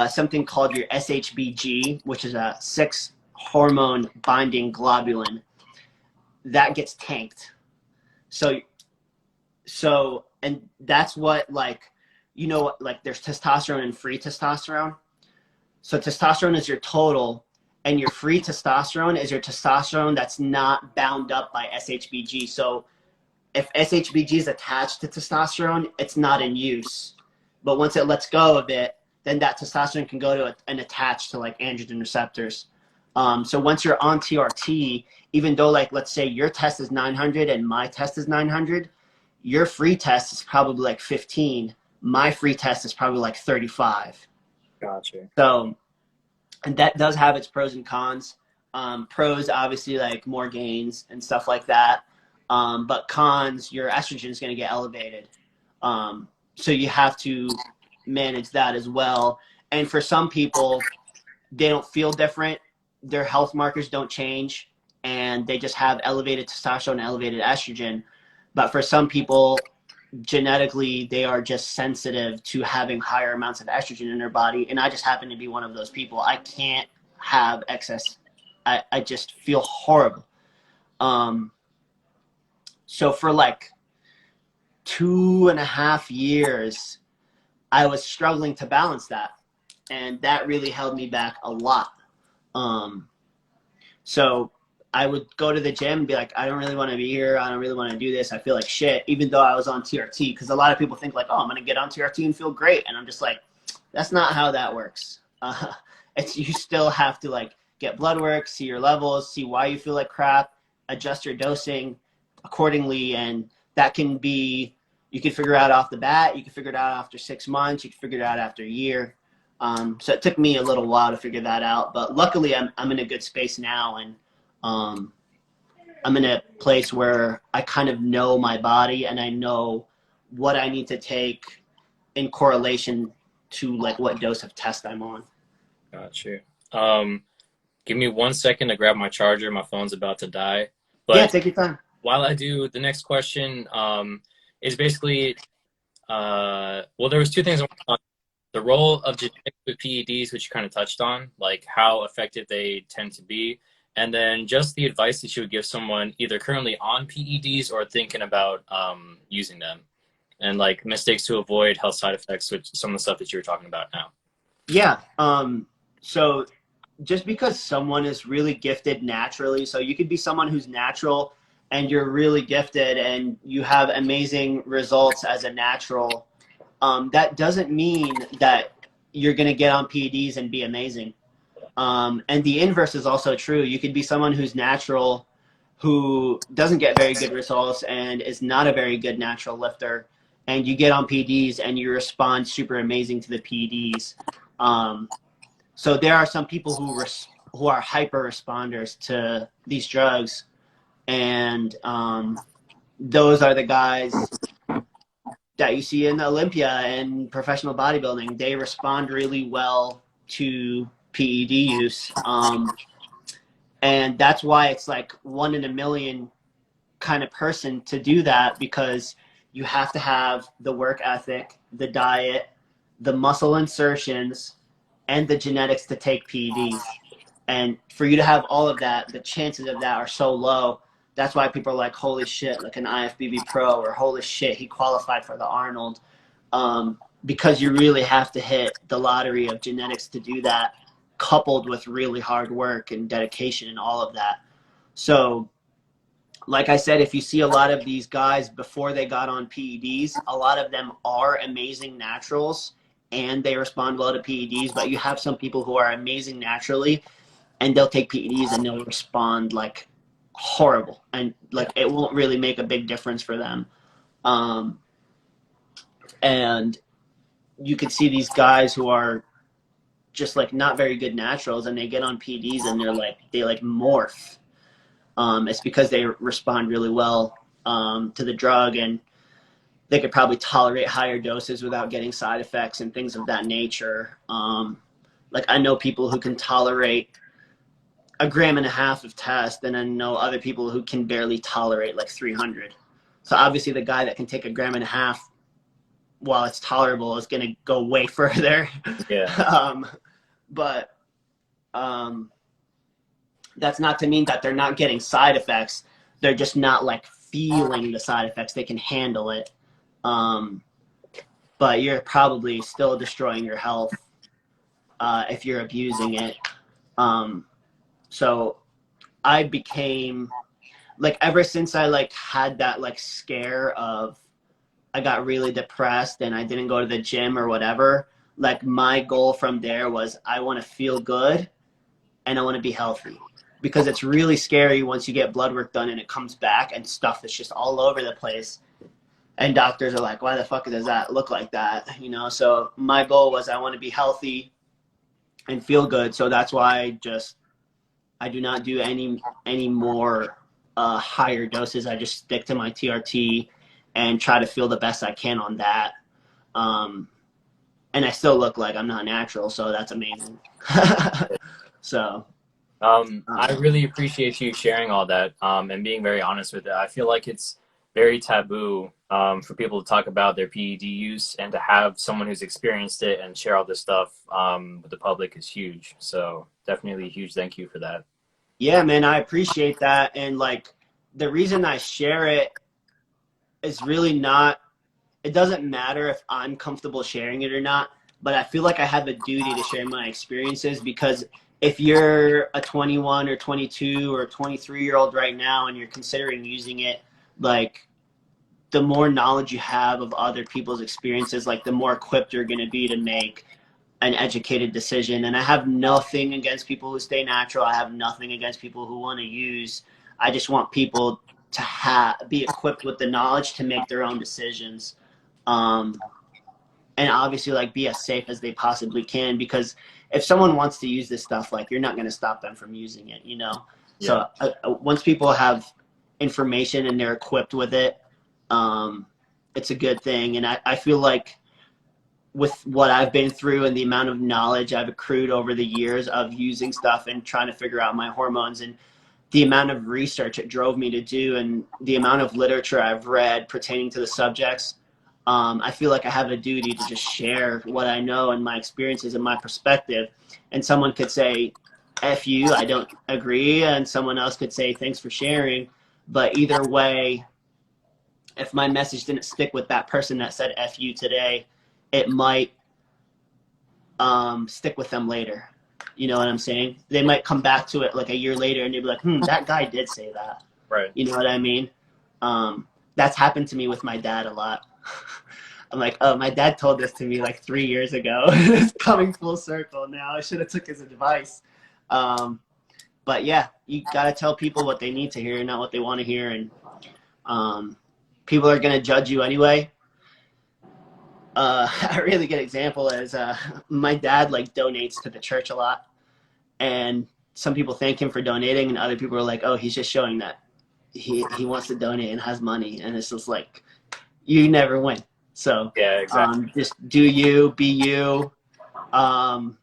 something called your SHBG, which is a 6-hormone binding globulin, that gets tanked. So, and that's what, like, you know, like there's testosterone and free testosterone. So testosterone is your total, and your free testosterone is your testosterone that's not bound up by SHBG. So if SHBG is attached to testosterone, it's not in use. But once it lets go of it, then that testosterone can go to and attach to like androgen receptors. So once you're on TRT, even though like, let's say your test is 900 and my test is 900, your free test is probably like 15. My free test is probably like 35. Gotcha. So, and that does have its pros and cons. Pros, obviously, like more gains and stuff like that. But cons, your estrogen is going to get elevated. So you have to manage that as well. And for some people, they don't feel different. Their health markers don't change, and they just have elevated testosterone, elevated estrogen. But for some people, genetically, they are just sensitive to having higher amounts of estrogen in their body. And I just happen to be one of those people. I can't have excess. I just feel horrible. So for like 2.5 years, I was struggling to balance that. And that really held me back a lot. So I would go to the gym and be like, I don't really want to be here. I don't really want to do this. I feel like shit, even though I was on TRT. Because a lot of people think like, oh, I'm going to get on TRT and feel great. And I'm just like, that's not how that works. You still have to like get blood work, see your levels, see why you feel like crap, adjust your dosing accordingly. And that can be, you can figure out off the bat. You can figure it out after 6 months. You can figure it out after a year. So it took me a little while to figure that out. But luckily, I'm in a good space now. And I'm in a place where I kind of know my body, and I know what I need to take in correlation to like what dose of test I'm on. Got you. Give me 1 second to grab my charger. My phone's about to die. But yeah, take your time. While I do, the next question is basically, well, there was two things I want to talk about. The role of genetics with PEDs, which you kind of touched on, like how effective they tend to be. And then just the advice that you would give someone either currently on PEDs or thinking about using them, and like mistakes to avoid, health side effects, which some of the stuff that you were talking about now. Yeah. So just because someone is really gifted naturally, so you could be someone who's natural and you're really gifted and you have amazing results as a natural, that doesn't mean that you're going to get on PEDs and be amazing. And the inverse is also true. You could be someone who's natural, who doesn't get very good results and is not a very good natural lifter. and you get on PEDs and you respond super amazing to the PEDs. So there are some people who are hyper responders to these drugs, and those are the guys that you see in Olympia and professional bodybuilding. They respond really well to PED use, and that's why it's like 1 in a million kind of person to do that, because you have to have the work ethic, the diet, the muscle insertions, and the genetics to take PEDs. And for you to have all of that, the chances of that are so low. That's why people are like, holy shit, like an IFBB pro, or holy shit, he qualified for the Arnold. Because you really have to hit the lottery of genetics to do that, coupled with really hard work and dedication and all of that. So, like I said, if you see a lot of these guys before they got on PEDs, a lot of them are amazing naturals and they respond well to PEDs, but you have some people who are amazing naturally and they'll take PEDs and they'll respond like horrible, and like it won't really make a big difference for them. And you could see these guys who are just like not very good naturals and they get on PEDs and they morph. It's because they respond really well to the drug, and they could probably tolerate higher doses without getting side effects and things of that nature. Like I know people who can tolerate 1.5 grams of test, and I know other people who can barely tolerate like 300. So obviously the guy that can take 1.5 grams while it's tolerable is going to go way further. Yeah. But that's not to mean that they're not getting side effects. They're just not like feeling the side effects. They can handle it. But you're probably still destroying your health if you're abusing it. So I became like, ever since I like had that like scare of I got really depressed and I didn't go to the gym or whatever, like my goal from there was I want to feel good and I want to be healthy, because it's really scary once you get blood work done and it comes back and stuff is just all over the place. And doctors are like, why the fuck does that look like that? You know, so my goal was I want to be healthy and feel good. So that's why I do not do any more higher doses. I just stick to my TRT and try to feel the best I can on that. And I still look like I'm not natural, so that's amazing. So I really appreciate you sharing all that and being very honest with it. I feel like it's very taboo for people to talk about their PED use, and to have someone who's experienced it and share all this stuff with the public is huge. So definitely a huge thank you for that. yeah, man, I appreciate that. And like the reason I share it is really not, it doesn't matter if I'm comfortable sharing it or not, but I feel like I have a duty to share my experiences, because if you're a 21 or 22 or 23-year-old right now and you're considering using it, like the more knowledge you have of other people's experiences, like the more equipped you're going to be to make an educated decision. And I have nothing against people who stay natural. I have nothing against people who want to use. I just want people to be equipped with the knowledge to make their own decisions. And obviously like be as safe as they possibly can, because if someone wants to use this stuff, like you're not going to stop them from using it, you know? Yeah. So once people have information and they're equipped with it, it's a good thing. And I feel like with what I've been through and the amount of knowledge I've accrued over the years of using stuff and trying to figure out my hormones, and the amount of research it drove me to do, and the amount of literature I've read pertaining to the subjects, I feel like I have a duty to just share what I know and my experiences and my perspective. And someone could say, F you, I don't agree. And someone else could say, thanks for sharing. But either way, if my message didn't stick with that person that said F you today, it might stick with them later. You know what I'm saying? They might come back to it like a year later and they'd be like, that guy did say that. Right. You know what I mean? That's happened to me with my dad a lot. I'm like, oh, my dad told this to me like 3 years ago. It's coming full circle now. I should have took his advice. But yeah, you got to tell people what they need to hear, not what they want to hear. And people are going to judge you anyway. a really good example is my dad like donates to the church a lot, and some people thank him for donating, and other people are like, "Oh, he's just showing that he wants to donate and has money," and it's just like you never win. So Yeah, exactly. just do you, be you, um,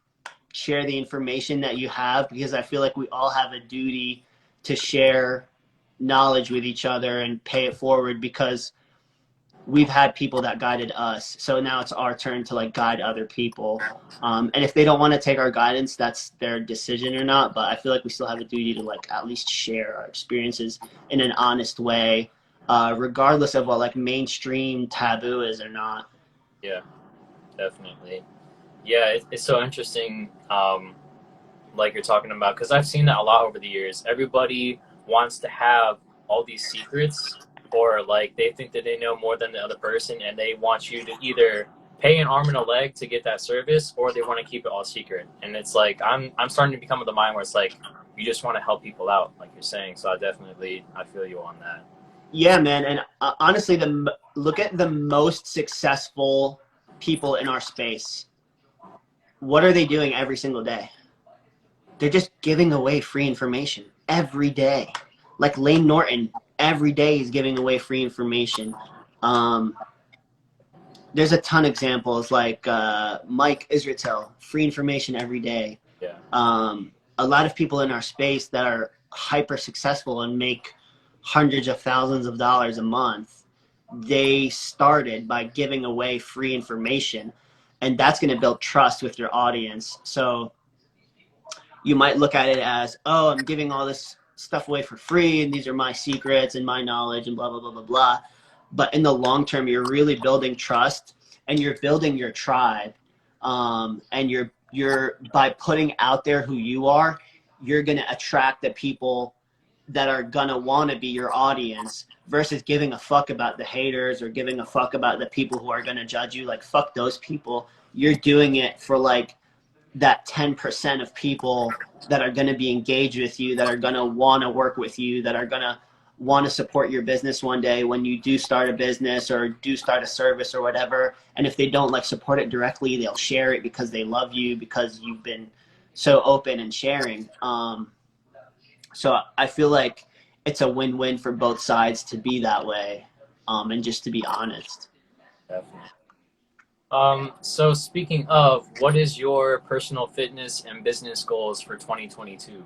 share the information that you have, because I feel like we all have a duty to share knowledge with each other and pay it forward, because we've had people that guided us, so now it's our turn to like guide other people, and if they don't want to take our guidance, that's their decision or not, but I feel like we still have a duty to like at least share our experiences in an honest way, regardless of what like mainstream taboo is or not. Yeah, definitely. Yeah, it's so interesting. Like you're talking about, because I've seen that a lot over the years. Everybody wants to have all these secrets, or like they think that they know more than the other person, and they want you to either pay an arm and a leg to get that service, or they want to keep it all secret. And it's like I'm starting to become of the mind where it's like you just want to help people out, like you're saying. So I feel you on that. Yeah, man, and honestly, look at the most successful people in our space. What are they doing every single day? They're just giving away free information every day. Like Lane Norton, every day he's giving away free information. Um, there's a ton of examples like Mike Israetel, free information every day. Yeah, A lot of people in our space that are hyper successful and make hundreds of thousands of dollars a month, they started by giving away free information, and that's going to build trust with your audience. So you might look at it as, oh, I'm giving all this stuff away for free, and these are my secrets and my knowledge and blah, blah, blah, blah, blah. But in the long term, you're really building trust, and you're building your tribe. And you're by putting out there who you are, you're going to attract the people that are going to want to be your audience, versus giving a fuck about the haters or giving a fuck about the people who are going to judge you. Like, fuck those people. You're doing it for like that 10% of people that are going to be engaged with you, that are going to want to work with you, that are going to want to support your business one day when you do start a business or do start a service or whatever. And if they don't like support it directly, they'll share it because they love you, because you've been so open and sharing. So I feel like it's a win-win for both sides to be that way, and just to be honest. definitely. So speaking of, what is your personal fitness and business goals for 2022?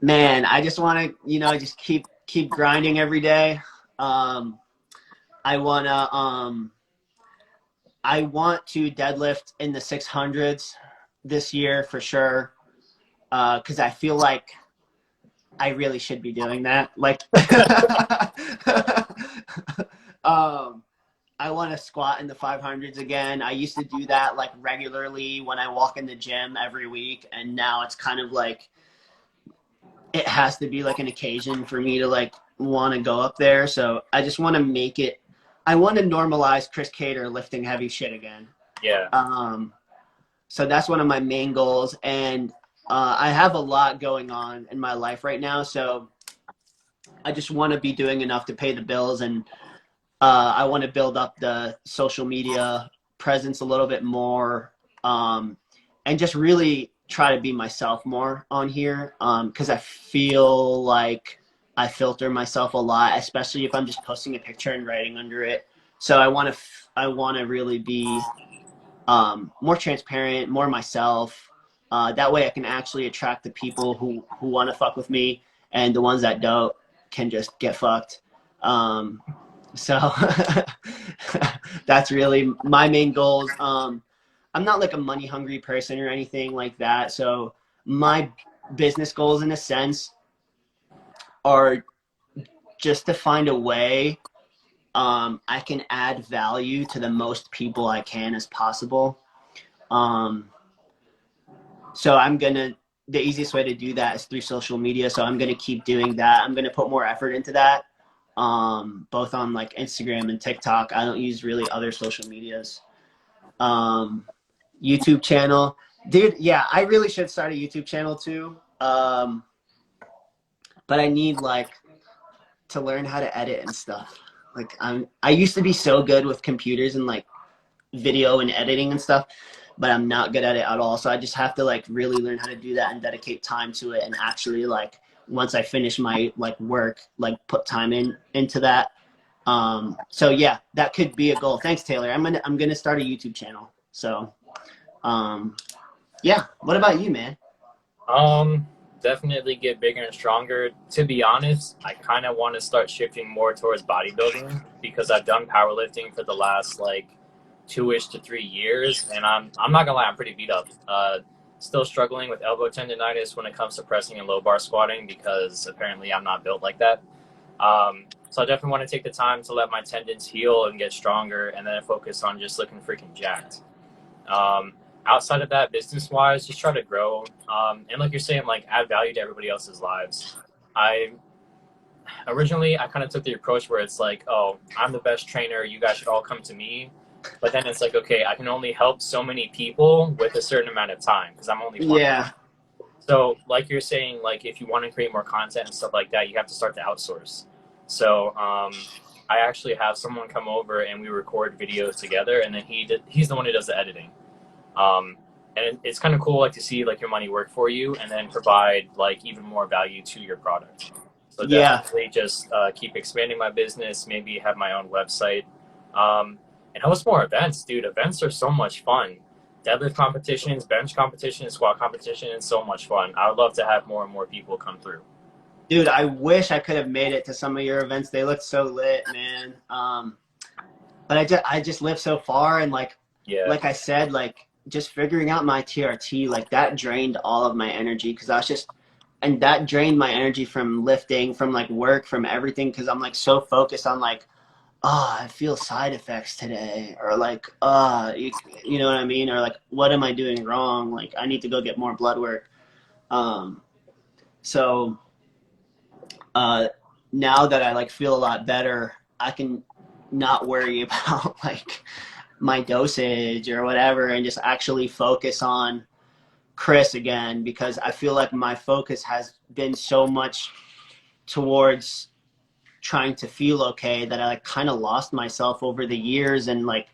Man, I just want to, just keep grinding every day. Um, I wanna I want to deadlift in the 600s this year for sure, because I feel like I really should be doing that. Like, um, I want to squat in the 500s again. I used to do that like regularly when I walk in the gym every week, and now it's kind of like it has to be like an occasion for me to like want to go up there. So I just want to make it. I want to normalize Chris Khater lifting heavy shit again. Yeah, So that's one of my main goals, and I have a lot going on in my life right now. So I just want to be doing enough to pay the bills, and I want to build up the social media presence a little bit more, and just really try to be myself more on here, because I feel like I filter myself a lot, especially if I'm just posting a picture and writing under it. So I want to really be more transparent, more myself. That way I can actually attract the people who want to fuck with me, and the ones that don't can just get fucked. So that's really my main goals. I'm not like a money hungry person or anything like that. So my business goals in a sense are just to find a way I can add value to the most people I can as possible. Um, so the easiest way to do that is through social media. So I'm gonna keep doing that. I'm gonna put more effort into that, both on like Instagram and TikTok. I don't use really other social medias. Um, YouTube channel, dude. Yeah, I really should start a YouTube channel too. But I need like to learn how to edit and stuff. Like I used to be so good with computers and like video and editing and stuff, but I'm not good at it at all. So I just have to like really learn how to do that and dedicate time to it, and actually like once I finish my like work, like put time into that. So yeah, that could be a goal. Thanks, Taylor. I'm gonna start a YouTube channel. So yeah. What about you, man? Um, Definitely get bigger and stronger. To be honest, I kind of want to start shifting more towards bodybuilding because I've done powerlifting for the last like 2-ish to 3 years, and I'm not gonna lie, I'm pretty beat up. Still struggling with elbow tendonitis when it comes to pressing and low bar squatting because apparently I'm not built like that. So I definitely want to take the time to let my tendons heal and get stronger, and then focus on just looking freaking jacked. Um, Outside of that, business wise, just try to grow. And like you're saying, like add value to everybody else's lives. I Originally I kind of took the approach where it's like, oh, I'm the best trainer, you guys should all come to me. But then it's like, okay, I can only help so many people with a certain amount of time because I'm only one. Yeah. So like you're saying, like if you want to create more content and stuff like that, you have to start to outsource. So I actually have someone come over and we record videos together, and then he's the one who does the editing. And it's kind of cool, like to see like your money work for you, and then provide like even more value to your product. So Yeah. definitely just keep expanding my business. Maybe have my own website, and host more events, dude. Events are so much fun. Deadlift competitions, bench competitions, squat competitions, so much fun. I would love to have more and more people come through. Dude, I wish I could have made it to some of your events. They look so lit, man. But I just live so far, and Yeah, like I said, like just figuring out my TRT, like that drained all of my energy because I was just, and that drained my energy from lifting, from like work, from everything, because I'm like so focused on like, oh, I feel side effects today, or like, you know what I mean, or like, what am I doing wrong? Like, I need to go get more blood work. Um, so uh, now that I like feel a lot better, I can not worry about like my dosage or whatever, and just actually focus on Chris again, because I feel like my focus has been so much towards trying to feel okay that I like kind of lost myself over the years, and like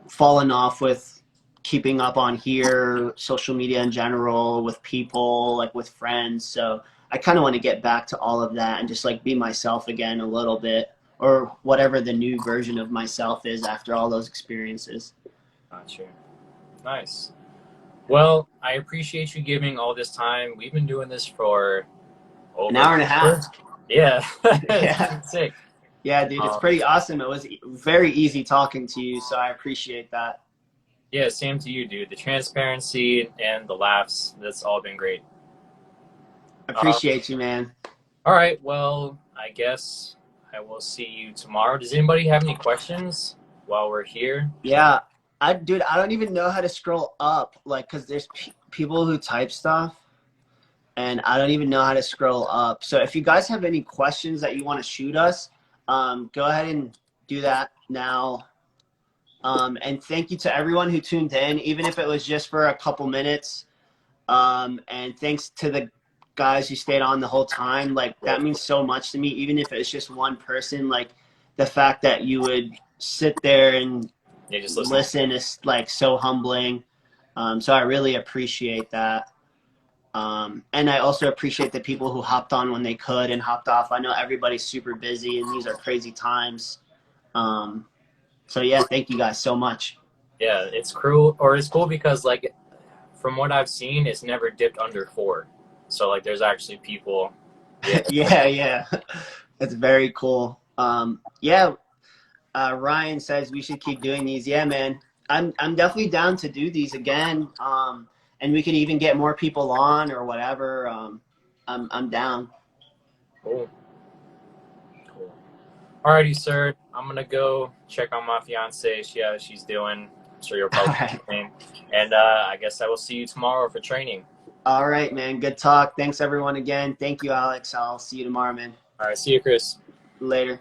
fallen off with keeping up on here, social media in general, with people, like with friends. So I kind of want to get back to all of that and just like be myself again a little bit, or whatever the new version of myself is after all those experiences. gotcha. Nice. Well, I appreciate you giving all this time. We've been doing this for An over hour and a an hour. half. Yeah, it's Yeah. pretty sick. Yeah, dude, it's Um, pretty awesome. It was very easy talking to you, so I appreciate that. yeah, same to you, dude. The transparency and the laughs, that's all been great. Um, Appreciate you, man. all right, well, I guess I will see you tomorrow. Does anybody have any questions while we're here? Yeah, dude, I don't even know how to scroll up, like, cause there's people who type stuff, and I don't even know how to scroll up. So if you guys have any questions that you want to shoot us, go ahead and do that now. And thank you to everyone who tuned in, even if it was just for a couple minutes. And thanks to the guys who stayed on the whole time. Like that means so much to me, even if it's just one person. Like the fact that you would sit there and Yeah, just listen is like so humbling. So I really appreciate that. And I also appreciate the people who hopped on when they could and hopped off. I know everybody's super busy and these are crazy times. So yeah, thank you guys so much. Yeah, it's cool because like from what I've seen, it's never dipped under 4. So like there's actually people. Yeah. Yeah, yeah. It's very cool. Yeah, Ryan says we should keep doing these. Yeah, man. I'm definitely down to do these again. And we could even get more people on or whatever. I'm down. Cool. Cool. Alrighty, sir. I'm gonna go check on my fiance, see how she's doing. I'm sure you'll All probably do right. the same. And I guess I will see you tomorrow for training. All right, man. Good talk. Thanks everyone again. Thank you, Alex. I'll see you tomorrow, man. All right, see you, Chris. Later.